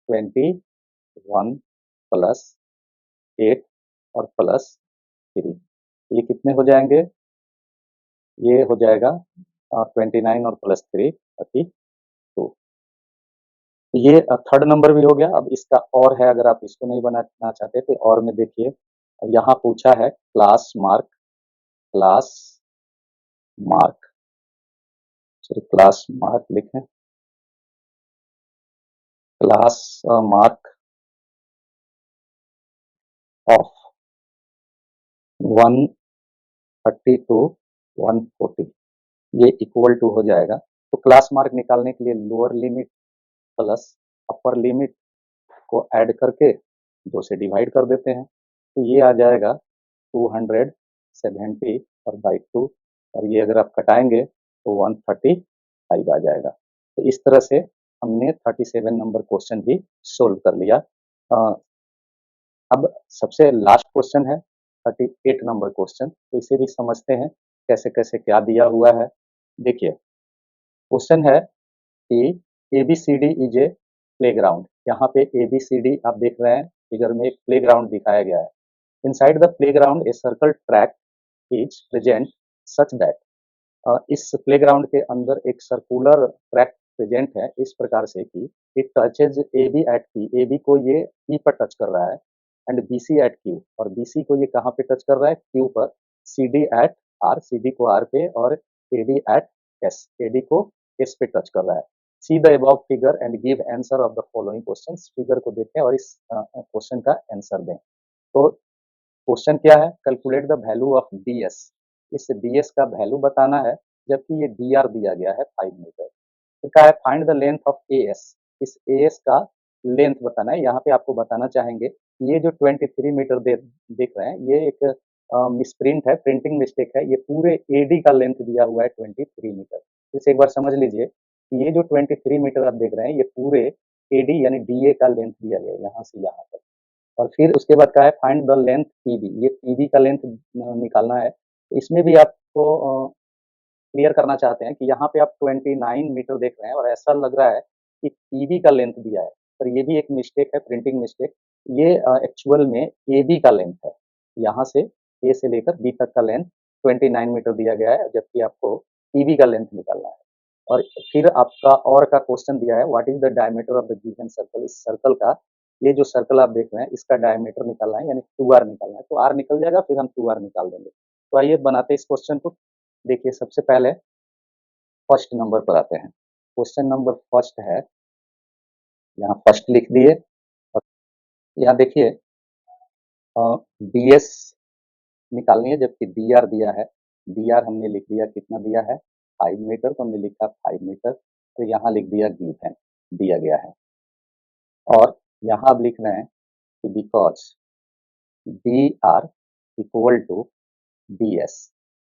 21 प्लस 8 और +3, ये कितने हो जाएंगे? ये हो जाएगा 29 और +3 32। ये थर्ड नंबर भी हो गया। अब इसका और है, अगर आप इसको नहीं बनाना चाहते तो और में देखिए, यहाँ पूछा है class mark, sorry class mark लिखें, क्लास मार्क ऑफ 130 टू 140, ये इक्वल टू हो जाएगा। तो क्लास मार्क निकालने के लिए lower limit plus upper limit को ऐड करके 2 से डिवाइड कर देते हैं, तो ये आ जाएगा 270 और बाई 2, और ये अगर आप कटाएंगे तो 135 आ जाएगा। तो इस तरह से हमने 37 नंबर क्वेश्चन भी सोल्व कर लिया। अब सबसे लास्ट क्वेश्चन है 38 नंबर क्वेश्चन, तो इसे भी समझते हैं कैसे कैसे क्या दिया हुआ है। देखिए, क्वेश्चन है कि ABCD इज ए प्लेग्राउंड। यहाँ पे ABCD आप देख रहे हैं, फिगर में एक प्लेग्राउंड दिखाया गया है। Inside the playground a circle track is present such that, इस प्लेग्राउंड के अंदर एक सर्कुलर ट्रैक प्रेजेंट है इस प्रकार से कि it touches AB at P, AB को ये P पर टच कर रहा है, एंड BC एट Q, और BC को ये कहाँ पे टच कर रहा है? Q पर। CD एट R, CD को R पे, और AD एट S, AD को S पे टच कर रहा है। See the above figure and give answer of the following questions. Figure को देखें और इस क्वेश्चन का आंसर दें। तो क्वेश्चन क्या है? Calculate the value of DS, इस DS का वैल्यू बताना है, जबकि ये DR दिया गया है 5 मीटर। फिर कहा है find the length of AS, इस AS का लेंथ बताना है। यहाँ पे आपको बताना चाहेंगे ये जो 23 मीटर देख रहे हैं, ये एक मिसप्रिंट है, प्रिंटिंग मिस्टेक है। ये पूरे AD का लेंथ दिया हुआ है 23 मीटर। इसे एक बार समझ लीजिए कि ये जो 23 मीटर आप देख रहे हैं, ये पूरे AD यानी DA का लेंथ दिया गया है यहाँ से यहाँ तक। और फिर उसके बाद क्या है? फाइंड द लेंथ PB, ये PB का लेंथ निकालना है। तो इसमें भी आपको क्लियर करना चाहते हैं कि यहाँ पे आप 29 मीटर देख रहे हैं और ऐसा लग रहा है कि PB का लेंथ दिया है, पर ये भी एक मिस्टेक है, प्रिंटिंग मिस्टेक। ये एक्चुअल में AB का लेंथ है। यहाँ से A से लेकर B तक का लेंथ 29 मीटर दिया गया है, जबकि आपको PB का लेंथ निकालना है। और फिर आपका और का क्वेश्चन दिया है, what is the diameter of the given circle, इस सर्कल का, ये जो सर्कल आप देख रहे हैं इसका डायमीटर निकालना है, यानी 2R निकालना है। तो R निकल जाएगा, फिर हम 2R निकाल देंगे। तो आइए बनाते हैं इस क्वेश्चन को। देखिए, सबसे पहले फर्स्ट नंबर पर आते हैं। क्वेश्चन नंबर फर्स्ट है, यहाँ फर्स्ट लिख दिए, और यहाँ देखिए DS निकालनी है, जबकि DR दिया है। DR हमने लिख दिया, कितना दिया है? 5 मीटर, तो हमने लिखा 5 मीटर। तो यहाँ लिख दिया गिवन, दिया गया है। और यहाँ अब लिख रहे हैं कि because DR equal to DS,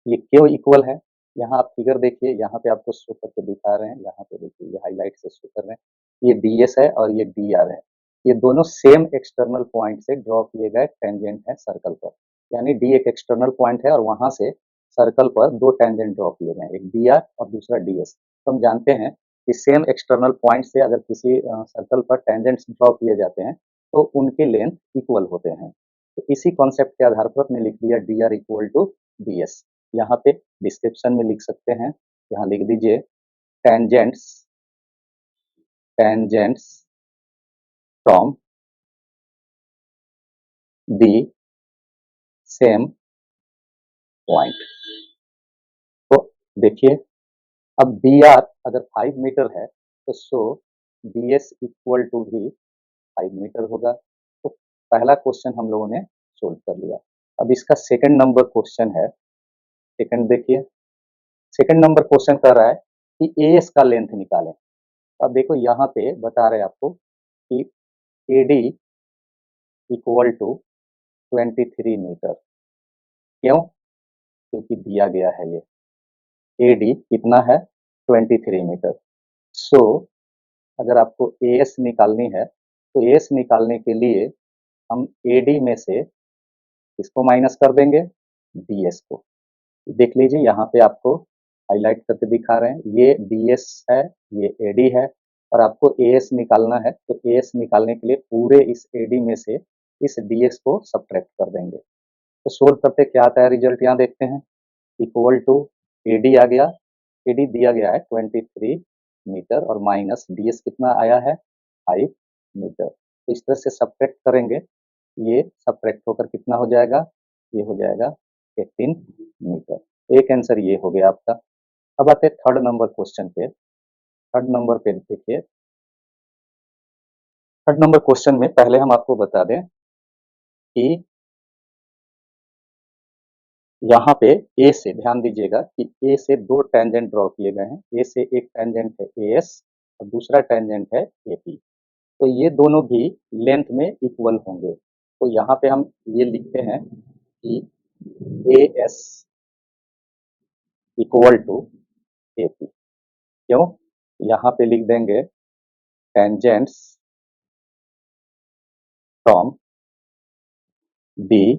ये क्यों इक्वल है? यहाँ आप फिगर देखिए, यहाँ पे आपको शो करके दिखा रहे हैं, यहाँ पे देखिए ये हाईलाइट से शो कर रहे हैं। ये DS है और ये DR है, ये दोनों सेम एक्सटर्नल पॉइंट से ड्रॉ किए गए टेंजेंट है सर्कल पर। यानी D एक एक्सटर्नल पॉइंट है और वहां से सर्कल पर 2 टेंजेंट ड्रॉ किए गए, एक DR और दूसरा DS। तो हम जानते हैं कि सेम एक्सटर्नल पॉइंट से अगर किसी सर्कल पर टेंजेंट्स ड्रॉ किए जाते हैं तो उनके लेंथ इक्वल होते हैं। तो इसी कॉन्सेप्ट के आधार पर हमने लिख दिया DR इक्वल टू DS। यहाँ पे डिस्क्रिप्शन में लिख सकते हैं, यहाँ लिख दीजिए tangents tangents from the same point. तो देखिए, अब DR अगर 5 मीटर है तो सो DS इक्वल टू भी 5 मीटर होगा। तो पहला क्वेश्चन हम लोगों ने सोल्व कर लिया। अब इसका सेकंड नंबर क्वेश्चन है, सेकंड देखिए, सेकंड नंबर क्वेश्चन कर रहा है कि AS का लेंथ निकालें। अब देखो यहाँ पे बता रहे हैं आपको कि AD इक्वल टू 23 मीटर। क्यों? क्योंकि दिया गया है ये AD कितना है? 23 मीटर। सो अगर आपको AS निकालनी है तो AS निकालने के लिए हम AD में से इसको माइनस कर देंगे, DS को। देख लीजिए, यहाँ पे आपको हाईलाइट करके दिखा रहे हैं, ये DS है, ये AD है, और आपको AS निकालना है। तो AS निकालने के लिए पूरे इस AD में से इस dx को सब्ट्रैक्ट कर देंगे। तो सोल्व करते क्या आता है रिजल्ट, यहाँ देखते हैं, इक्वल टू AD आ गया, AD दिया गया है 23 मीटर और माइनस ds कितना आया है 5 मीटर। तो इस तरह से सब्ट्रैक्ट करेंगे, ये सब्ट्रैक्ट होकर कितना हो जाएगा, ये हो जाएगा 18 मीटर। एक आंसर ये हो गया आपका। अब आते हैं थर्ड नंबर क्वेश्चन पे। थर्ड नंबर पे देखिए, थर्ड नंबर क्वेश्चन में पहले हम आपको बता दें कि यहाँ पे ए से, ध्यान दीजिएगा कि ए से दो टेंजेंट ड्रॉ किए गए हैं। ए से एक टेंजेंट है AS और दूसरा टेंजेंट है AP। तो ये दोनों भी लेंथ में इक्वल होंगे। तो यहाँ पे हम ये लिखते हैं कि AS इक्वल टू AP। क्यों? यहाँ पे लिख देंगे tangents from the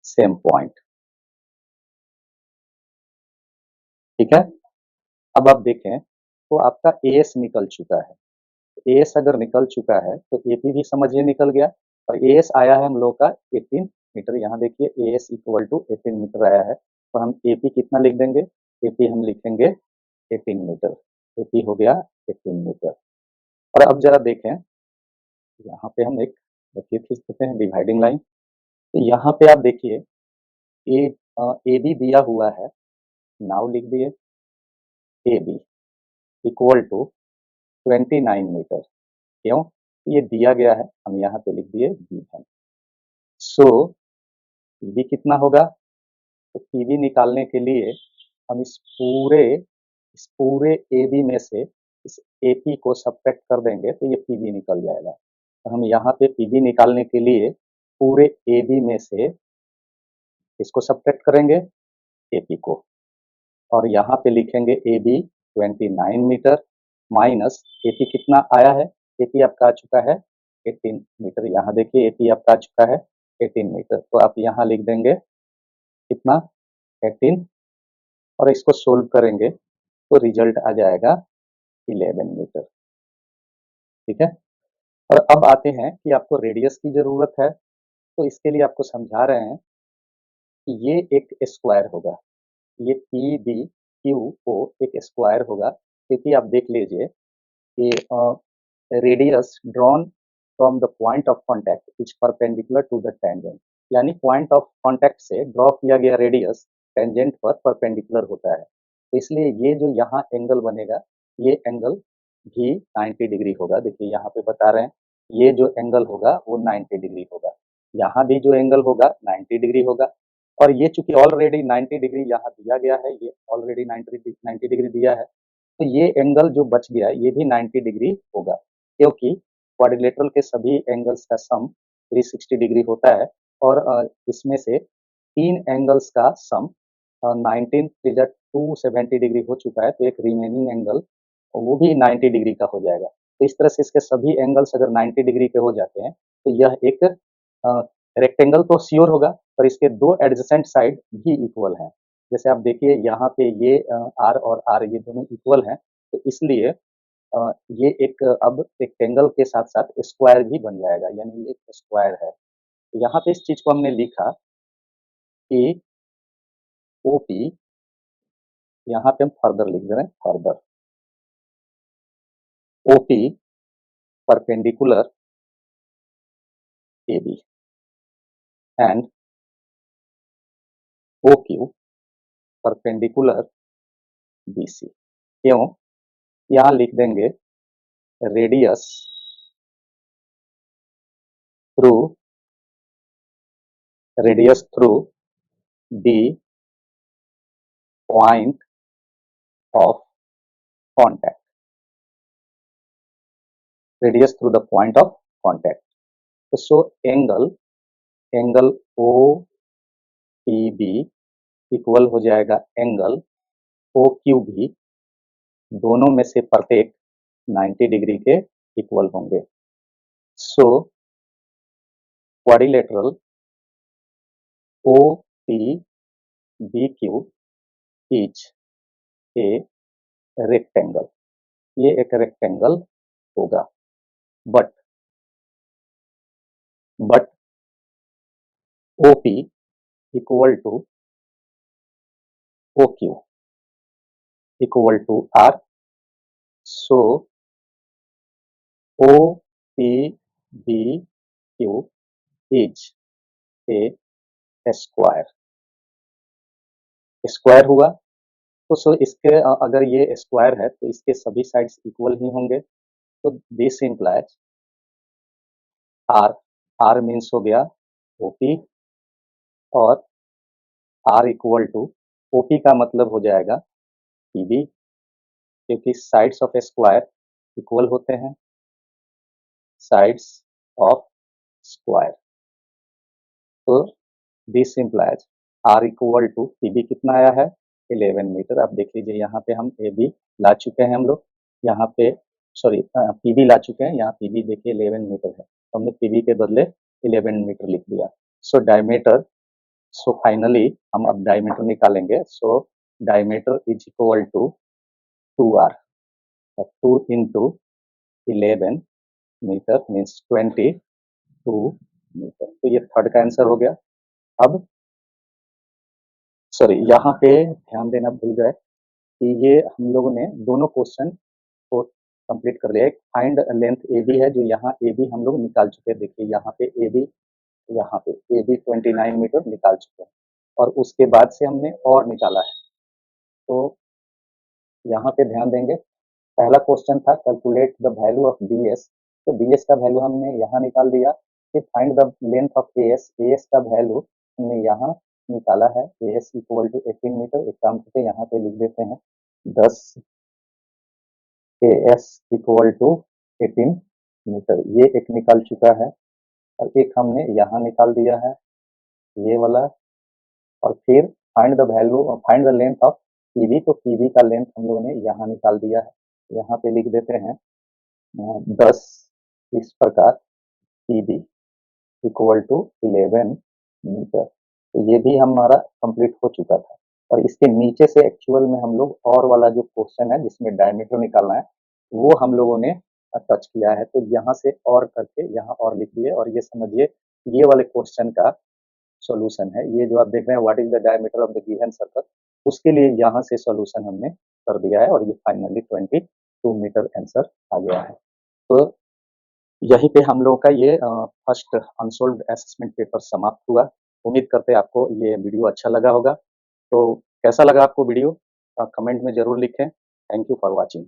same point. ठीक है, अब आप देखें तो आपका AS निकल चुका है। AS अगर निकल चुका है तो AP भी समझिए निकल गया, और AS आया है हम लोग का 18 मीटर। यहाँ देखिए AS इक्वल टू 18 मीटर आया है, तो हम AP कितना लिख देंगे, AP हम लिखेंगे 18 मीटर। AP हो गया 18 मीटर। और अब जरा देखें, यहाँ पे हम एक रखिए खींच देते हैं डिवाइडिंग लाइन। तो यहाँ पे आप देखिए ए AB दिया हुआ है, नाउ लिख दिए AB इक्वल टू 29 मीटर। क्यों? ये दिया गया है, हम यहाँ पे लिख दिए B1। सो PB कितना होगा, तो PB निकालने के लिए हम इस पूरे AB में से इस AP को सब्ट्रैक्ट कर देंगे तो ये PB निकल जाएगा। तो हम यहाँ पे PB निकालने के लिए पूरे AB में से इसको सब्ट्रैक्ट करेंगे AP को, और यहाँ पे लिखेंगे AB 29 मीटर माइनस AP कितना आया है, AP आपका आ चुका है 18 मीटर। यहाँ देखिए AP आपका आ चुका है 18 मीटर, तो आप यहाँ लिख देंगे कितना 18, और इसको सोल्व करेंगे तो रिजल्ट आ जाएगा 11 मीटर। ठीक है, और अब आते हैं कि आपको रेडियस की जरूरत है, तो इसके लिए आपको समझा रहे हैं कि ये एक स्क्वायर होगा, ये PBQO एक स्क्वायर होगा, क्योंकि आप देख लीजिए कि radius drawn from the point of contact is perpendicular to the tangent. यानी पॉइंट ऑफ कॉन्टैक्ट से ड्रॉ किया गया रेडियस टेंजेंट पर परपेंडिकुलर होता है। तो इसलिए ये जो यहाँ एंगल बनेगा, ये एंगल भी 90 डिग्री होगा। देखिए यहाँ पे बता रहे हैं, ये जो एंगल होगा वो 90 डिग्री होगा, यहाँ भी जो एंगल होगा 90 डिग्री होगा। और ये चूंकि ऑलरेडी 90 डिग्री यहाँ दिया गया है, ये ऑलरेडी 90 डिग्री दिया है, तो ये एंगल जो बच गया ये भी 90 डिग्री होगा, क्योंकि क्वाड्रिलेटरल के सभी एंगल्स का सम 360 डिग्री होता है। और इसमें से तीन एंगल्स का सम 19 त्रिज्या 270 डिग्री हो चुका है, तो एक रिमेनिंग एंगल वो भी 90 डिग्री का हो जाएगा। तो इस तरह से इसके सभी एंगल्स अगर 90 डिग्री के हो जाते हैं तो यह एक रेक्टेंगल तो श्योर होगा, पर इसके दो एडजेसेंट साइड भी इक्वल हैं। जैसे आप देखिए यहाँ पे ये R और R ये दोनों इक्वल हैं, तो इसलिए ये एक अब रेक्टेंगल के साथ साथ स्क्वायर भी बन जाएगा, यानी ये एक स्क्वायर है। तो यहाँ पे इस चीज को हमने लिखा कि OP, यहाँ पे हम फर्दर लिख दे रहे हैं, further OP perpendicular AB and OQ perpendicular BC। क्यों? यहाँ लिख देंगे radius through the point of contact, radius through the point of contact. So angle OPB equal हो जाएगा एंगल OQB, दोनों में से प्रत्येक 90 डिग्री के इक्वल होंगे। So quadrilateral OPBQ is a rectangle, ये एक रेक्टेंगल होगा। But OP equal to OQ equal to R. So OPBQ is a square. Square हुआ तो इसके अगर ये स्क्वायर है तो इसके सभी साइड्स इक्वल ही होंगे, तो दिस इम्प्लाइज आर मीन्स हो गया ओपी और आर इक्वल टू ओपी का मतलब हो जाएगा पीबी, क्योंकि sides of a square equal होते हैं, साइड्स ऑफ स्क्वायर। तो this implies are equal to PB कितना आया है 11 मीटर। अब देख लीजिए यहाँ पे हम ए बी ला चुके हैं हम लोग, यहाँ पे सॉरी पीबी ला चुके हैं, यहाँ पीबी देखिए 11 मीटर है, तो हमने पीबी के बदले 11 मीटर लिख दिया। सो डायमीटर, सो फाइनली हम अब डायमीटर निकालेंगे। So diameter is equal to 2r, 2 into 11 metre means 22 metre. तो ये थर्ड का आंसर हो गया। अब सॉरी यहाँ पे ध्यान देना भूल गए कि ये हम लोगों ने दोनों क्वेश्चन को कंप्लीट कर लिया। एक फाइंड लेंथ ए बी है जो यहाँ ए बी हम लोग निकाल चुके हैं, देखिए यहाँ पे ए बी, यहाँ पे ए बी 29 मीटर निकाल चुके हैं और उसके बाद से हमने और निकाला है। तो यहाँ पे ध्यान देंगे, पहला क्वेश्चन था calculate the value of D S, तो डी एस का वैल्यू हमने यहाँ निकाल दिया। फिर find the length of A S का वैल्यू हमने यहाँ निकाला है, A S equal to 18 metre. एक काम करके यहाँ पे लिख देते हैं 10 A S equal to 18 metre, ये एक निकाल चुका है और एक हमने यहाँ निकाल दिया है ये वाला। और फिर find the value, find the length of PB, तो पीबी का लेंथ हम लोगों ने यहाँ निकाल दिया है, यहाँ पे लिख देते हैं 10 इस प्रकार पीबी इक्वल टू 11 मीटर। तो ये भी हमारा कंप्लीट हो चुका था और इसके नीचे से एक्चुअल में हम लोग और वाला जो क्वेश्चन है जिसमें डायमीटर निकालना है वो हम लोगों ने टच किया है, तो यहाँ से और करके यहाँ और लिख दिए। और ये समझिए ये वाले क्वेश्चन का सॉल्यूशन है, ये जो आप देख रहे हैं what is the diameter of the given circle, उसके लिए यहाँ से सॉल्यूशन हमने कर दिया है और ये फाइनली 22 मीटर आंसर आ गया है। तो यहीं पे हम लोगों का ये फर्स्ट अनसोल्व्ड असेसमेंट पेपर समाप्त हुआ। उम्मीद करते हैं आपको ये वीडियो अच्छा लगा होगा। तो कैसा लगा आपको वीडियो कमेंट में ज़रूर लिखें। Thank you for watching.